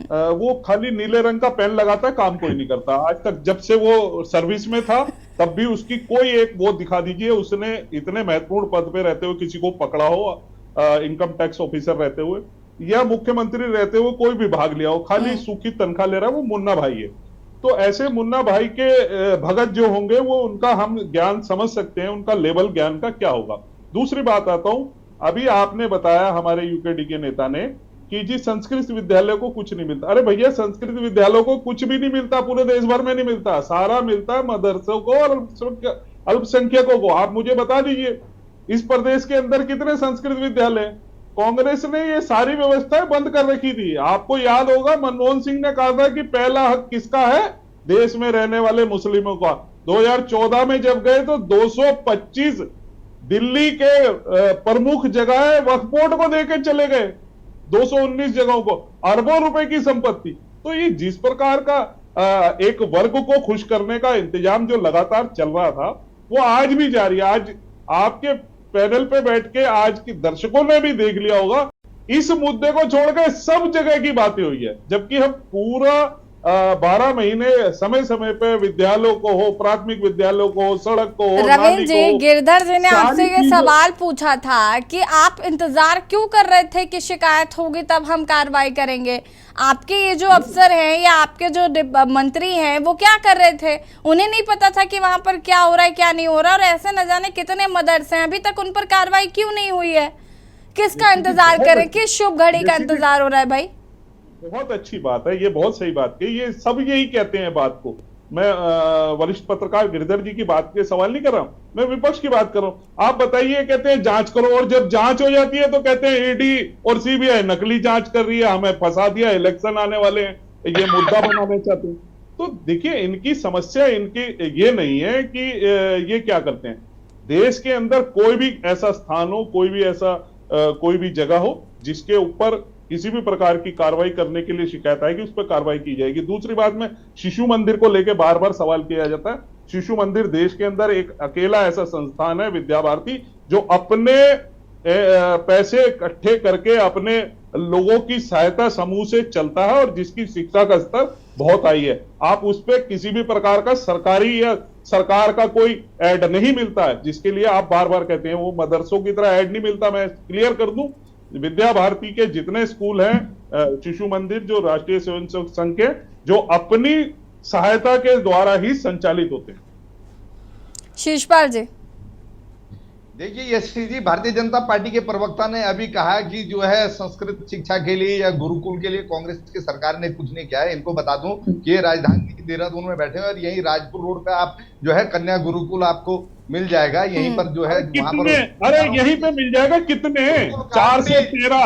वो खाली नीले रंग का पेन लगाता है, काम कोई नहीं करता आज तक। जब से वो सर्विस में था तब भी उसकी कोई एक वो दिखा दीजिए उसने इतने महत्वपूर्ण पद पे रहते हुए किसी को पकड़ा हो, इनकम टैक्स ऑफिसर रहते हुए या मुख्यमंत्री रहते हुए कोई भी भाग लिया हो, खाली सूखी तनख्वाह ले रहा है, वो मुन्ना भाई है। तो ऐसे मुन्ना भाई के भगत जो होंगे वो, उनका हम ज्ञान समझ सकते हैं, उनका लेवल ज्ञान का क्या होगा। दूसरी बात आता हूं, अभी आपने बताया हमारे यूकेडी के नेता ने कि जी संस्कृत विद्यालय को कुछ नहीं मिलता। अरे भैया, संस्कृत विद्यालयों को कुछ भी नहीं मिलता, पूरे देश भर में नहीं मिलता, सारा मिलता है मदरसों को और अल्पसंख्यकों को। आप मुझे बता दीजिए इस प्रदेश के अंदर कितने संस्कृत विद्यालय? कांग्रेस ने ये सारी व्यवस्थाएं बंद कर रखी थी। आपको याद होगा मनमोहन सिंह ने कहा था कि पहला हक किसका है? देश में रहने वाले मुस्लिमों का। 2014 में जब गए तो 225 दिल्ली के प्रमुख जगह वक्फ बोर्ड को देकर चले गए, 219 जगहों को, अरबों रुपए की संपत्ति। तो ये जिस प्रकार का एक वर्ग को खुश करने का इंतजाम जो लगातार चल रहा था वो आज भी जारी है। आज आपके पैनल पे बैठ के आज के दर्शकों ने भी देख लिया होगा, इस मुद्दे को छोड़कर सब जगह की बातें हुई है, जबकि हम पूरा 12 महीने समय समय पे विद्यालयों को हो, प्राथमिक विद्यालयों को हो, सड़क को हो, रविंद्र जी, गिरधर जी ने आपसे ये सवाल पूछा था कि आप इंतजार क्यों कर रहे थे कि शिकायत होगी तब हम कार्रवाई करेंगे। आपके ये जो अफसर हैं या आपके जो मंत्री हैं वो क्या कर रहे थे? उन्हें नहीं पता था कि वहां पर क्या हो रहा है क्या नहीं हो रहा, और ऐसे न जाने कितने मदरसे हैं, अभी तक उन पर कार्रवाई क्यों नहीं हुई है? किसका इंतजार करें? किस शुभ घड़ी का इंतजार हो रहा है भाई? बहुत अच्छी बात है, ये बहुत सही बात है, ये सब यही कहते हैं बात को। मैं वरिष्ठ पत्रकार गिरधर जी की बात के सवाल नहीं कर रहा हूं, मैं विपक्ष की बात कर रहा हूं। आप बताइए, कहते हैं जांच करो, और जब जांच हो जाती है तो कहते हैं ईडी और सीबीआई नकली जांच कर रही है, हमें फंसा दिया, इलेक्शन आने वाले हैं, ये मुद्दा बनाना चाहते हैं। तो देखिए, इनकी समस्या इनकी ये नहीं है कि ये क्या करते हैं, देश के अंदर कोई भी ऐसा स्थान हो, कोई भी ऐसा कोई भी जगह हो जिसके ऊपर किसी भी प्रकार की कार्रवाई करने के लिए शिकायत आएगी, उस पर कार्रवाई की जाएगी। दूसरी बात में शिशु मंदिर को लेकर बार बार सवाल किया जाता है। शिशु मंदिर देश के अंदर एक अकेला ऐसा संस्थान है, विद्या भारती, जो अपने पैसे इकट्ठे करके अपने लोगों की सहायता समूह से चलता है और जिसकी शिक्षा का स्तर बहुत हाई है। आप उस पर किसी भी प्रकार का सरकारी या सरकार का कोई ऐड नहीं मिलता है, जिसके लिए आप बार बार कहते हैं वो मदरसों की तरह ऐड नहीं मिलता। मैं क्लियर कर दूं, विद्या भारती के जितने स्कूल हैं, शिशु मंदिर जो राष्ट्रीय स्वयंसेवक संघ के, जो अपनी सहायता के द्वारा ही संचालित होते हैं। शीशपाल जी, देखिए यशस्वी जी, भारतीय जनता पार्टी के प्रवक्ता ने अभी कहा कि जो है संस्कृत शिक्षा के लिए या गुरुकुल के लिए कांग्रेस की सरकार ने कुछ नहीं किया है। इनको बता दूं कि ये राजधानी देहरादून में बैठे हैं और यहीं राजपुर रोड पे आप जो है कन्या गुरुकुल आपको मिल जाएगा। यहीं पर जो है वहां पर, अरे यहीं पे मिल जाएगा। कितने? 413।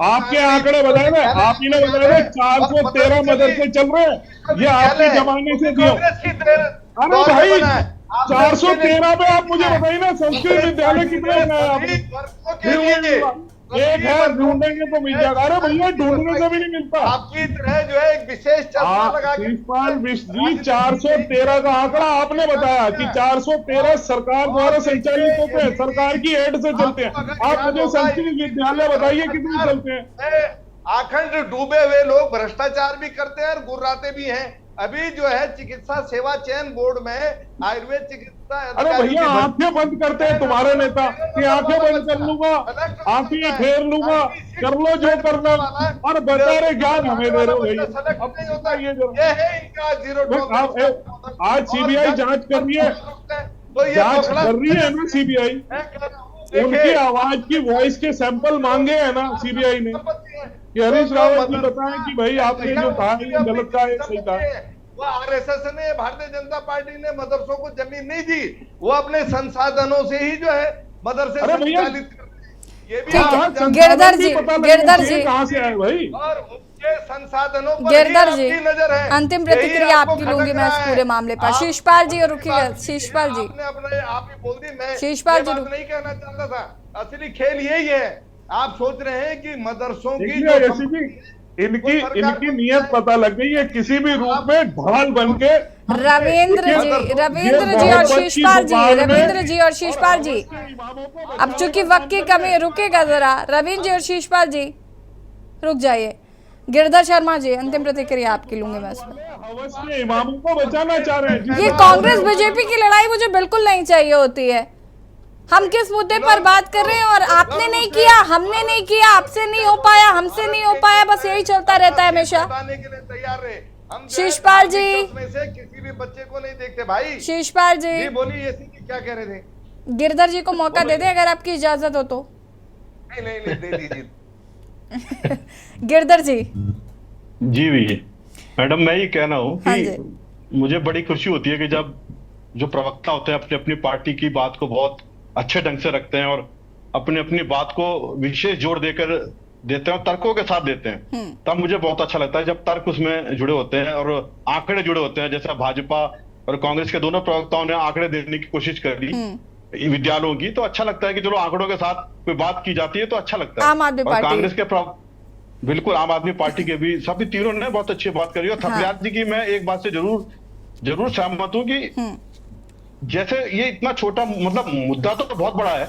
आपके आंकड़े बताए ना, आप ही ने बताया 413 मदरसे चल रहे हैं। ये आपके जमाने से दियो। अरे भाई 413 पे आप मुझे बताइए ना, संस्कृत विद्यालय कितने बनाए आपने? एक है, ढूंढेंगे तो मिल जाएगा। अरे भैया ढूंढने से भी नहीं मिलता। आपकी तरह जो है एक विशेष चश्मा लगा के 413 का आंकड़ा आपने बताया कि 413 सरकार द्वारा संचालित होते हैं, सरकार की एड से चलते हैं। आप मुझे संस्कृत विद्यालय बताइए कितने चलते हैं? आखंड डूबे हुए लोग भ्रष्टाचार भी करते हैं और गुर्राते भी हैं। अभी जो है चिकित्सा सेवा चयन बोर्ड में आयुर्वेद चिकित्सा, अरे भैया आंखें बंद करते हैं तुम्हारे नेता कि आंखें बंद कर लूंगा, आंखें फेर लूंगा, कर लो जो करना, और बता रहे ज्ञान हमें दे रहे हो भैया। अब बताइए आज सीबीआई जांच कर रही है, जांच कर रही है ना सीबीआई। उनकी आवाज की वॉइस के सैंपल मांगे हैं ना सीबीआई ने कि हरीश रावत जी बताएं कि भाई आपने जो कहा है ये गलत कहा है, सही कहा है। वो आरएसएस ने, भारतीय जनता पार्टी ने मदरसों को जमीन नहीं दी, वो अपने संसाधनों से ही जो है मदरसे संचालित कर रहे हैं। ये भी गिरधर जी कहाँ से आए भाई? और उनके संसाधनों पर गिरधर जी, आपकी नजर है। अंतिम प्रतिक्रिया आपकी लूंगी मैं इस पूरे मामले पर। शीशपाल जी और रुकिएगा। शीशपाल जी, आपने आप ही बोल दी, मैं शीशपाल जी नहीं कहना चाहता था। असली खेल यही है। आप सोच रहे हैं कि मदरसों की इनकी नियत पता लग गई है, किसी भी रूप में ढाल बन के। रविंद्र जी और शीशपाल जी, अब चूंकि वक्त की कमी, रुकेगा जरा। रविंद्र जी और शीशपाल जी रुक जाइए। गिरधर शर्मा जी, अंतिम प्रतिक्रिया आपकी लूंगी मैं इसमें। इमामों को बचाना चाह रहे हैं। ये कांग्रेस बीजेपी की लड़ाई मुझे बिल्कुल नहीं चाहिए होती है। हम किस मुद्दे पर बात कर रहे हैं और आपने नहीं किया, हमने नहीं किया, आपसे नहीं हो पाया, हमसे नहीं हो पाया, बस यही चलता रहता है हमेशा। शीशपाल जी, किसी भी बच्चे को नहीं देखते भाई। शीशपाल जी बोलिए, ये क्या कह रहे थे? गिरधर जी को मौका दे दे अगर आपकी इजाजत हो तो। नहीं दे दीजिए। गिरधर जी। जी भैया, मैडम मैं ये कहना हूँ कि मुझे बड़ी खुशी होती है कि जब जो प्रवक्ता होते हैं अपनी अपनी पार्टी की बात को बहुत अच्छे ढंग से रखते हैं और अपनी अपनी बात को विशेष जोर देकर देते हैं और तर्कों के साथ देते हैं, तब मुझे बहुत अच्छा लगता है जब तर्क उसमें जुड़े होते हैं और आंकड़े जुड़े होते हैं। जैसे भाजपा और कांग्रेस के दोनों प्रवक्ताओं ने आंकड़े देने की कोशिश कर दी विद्यालयों की, तो अच्छा लगता है कि चलो आंकड़ों के साथ कोई बात की जाती है तो अच्छा लगता है। आम आदमी पार्टी, कांग्रेस के बिल्कुल आम आदमी पार्टी के भी सभी तीनों ने बहुत अच्छी बात करी। और थपलियाल जी की मैं एक बात से जरूर सहमत हूं कि जैसे ये इतना छोटा, मतलब मुद्दा तो बहुत बड़ा है,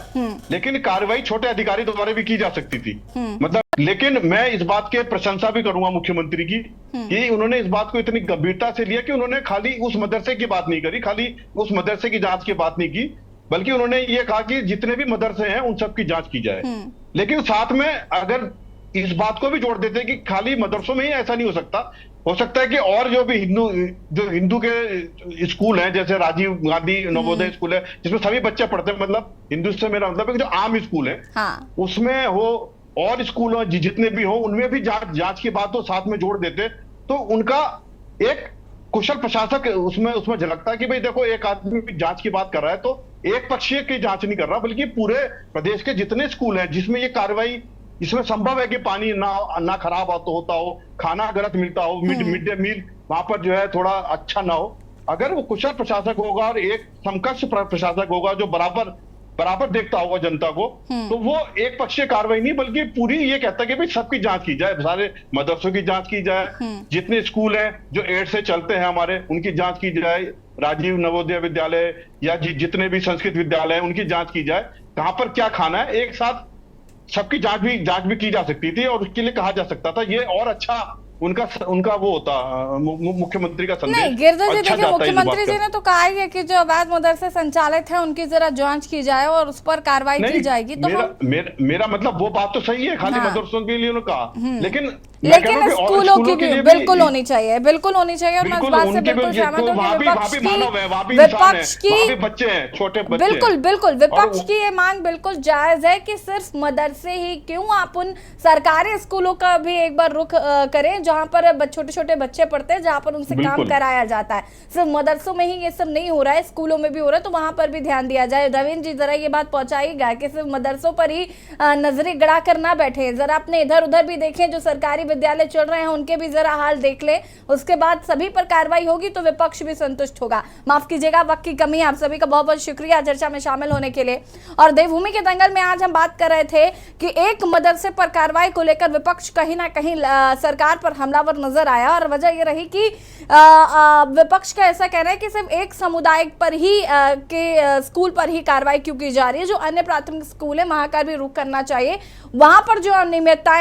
लेकिन कार्रवाई छोटे अधिकारी द्वारा भी की जा सकती थी। मतलब, लेकिन मैं इस बात के प्रशंसा भी करूंगा मुख्यमंत्री की कि उन्होंने इस बात को इतनी गंभीरता से लिया कि उन्होंने खाली उस मदरसे की बात नहीं करी, खाली उस मदरसे की जांच की बात नहीं की, बल्कि उन्होंने ये कहा कि जितने भी मदरसे हैं उन सब की जांच की जाए। लेकिन साथ में अगर इस बात को भी जोड़ देते कि खाली मदरसों में ही ऐसा नहीं हो सकता है कि और जो भी हिंदू के स्कूल हैं, जैसे राजीव गांधी नवोदय स्कूल है जिसमें सभी बच्चे पढ़ते हैं, मतलब हिंदू से मेरा मतलब है कि जो आम स्कूल है उसमें हो, और स्कूल जितने भी हो उनमें भी जांच की बात तो साथ में जोड़ देते तो उनका एक कुशल प्रशासक उसमें झलकता है कि भाई देखो एक आदमी जांच की बात कर रहा है तो एक पक्षीय की जांच नहीं कर रहा, बल्कि पूरे प्रदेश के जितने स्कूल हैं जिसमें ये कार्रवाई, इसमें संभव है कि पानी ना खराब होता हो, खाना गलत मिलता हो, मिड डे मील वहां पर जो है थोड़ा अच्छा ना हो, अगर वो कुशल प्रशासक होगा और एक समकक्ष प्रशासक होगा जो बराबर देखता होगा जनता को, तो वो एक पक्षीय कार्रवाई नहीं बल्कि पूरी ये कहता है कि भाई सबकी जांच की जाए, सारे मदरसों की जांच की जाए, जितने स्कूल हैं जो एड से चलते हैं हमारे उनकी जांच की जाए, राजीव नवोदय विद्यालय या जितने भी संस्कृत विद्यालय हैं उनकी जांच की जाए, कहां पर क्या खाना है, एक साथ सबकी जांच भी की जा सकती थी और उसके लिए कहा जा सकता था। ये और अच्छा उनका वो होता मुख्यमंत्री का संदेश नहीं गिरधर जी, अच्छा देखिए जाता है इस बात मुख्यमंत्री का। जी ने तो कहा ही है कि जो अवैध मदरसे संचालित है उनकी जरा जांच की जाए और उस पर कार्रवाई की जाएगी। तो मेरा मतलब वो बात तो सही है, खाली हाँ। मदरसों के लिए उन्होंने कहा, लेकिन स्कूलों की भी बिल्कुल होनी चाहिए, बिल्कुल होनी चाहिए। और मैं इस बात से बिल्कुल सहमत हूँ कि विपक्ष की बच्चे हैं, छोटे बच्चे, बिल्कुल बिल्कुल विपक्ष की ये मांग बिल्कुल जायज है कि सिर्फ मदरसे ही क्यों, आप उन सरकारी स्कूलों का भी एक बार रुख करें जहां पर छोटे छोटे बच्चे पढ़ते हैं, जहां पर उनसे काम कराया जाता है। सिर्फ मदरसों में ही ये सब नहीं हो रहा है, स्कूलों में भी हो रहा है, तो वहां पर भी ध्यान दिया जाए। रविंद्र जी जरा ये बात पहुंचाइएगा कि सिर्फ मदरसों पर ही नजरें गड़ा कर ना बैठे, जरा अपने इधर उधर भी देखें, जो सरकारी विद्यालय चल रहे हैं उनके भी जरा हाल देख ले, उसके बाद सभी पर कार्रवाई होगी तो विपक्ष भी संतुष्ट होगा। माफ कीजिएगा, वक्त की कमी। आप सभी का बहुत बहुत शुक्रिया चर्चा में शामिल होने के लिए। और देवभूमि के दंगल में आज हम बात कर रहे थे कि एक मदरसे पर कार्रवाई को लेकर विपक्ष कहीं ना कहीं सरकार पर हमलावर नजर आया, और वजह यह रही कि विपक्ष का ऐसा कहना है कि सिर्फ एक समुदाय पर ही के स्कूल पर ही कार्रवाई क्यों की जा रही है, जो अन्य प्राथमिक स्कूल है वहां का भी रुख करना चाहिए, वहां पर जो अनियमितताएं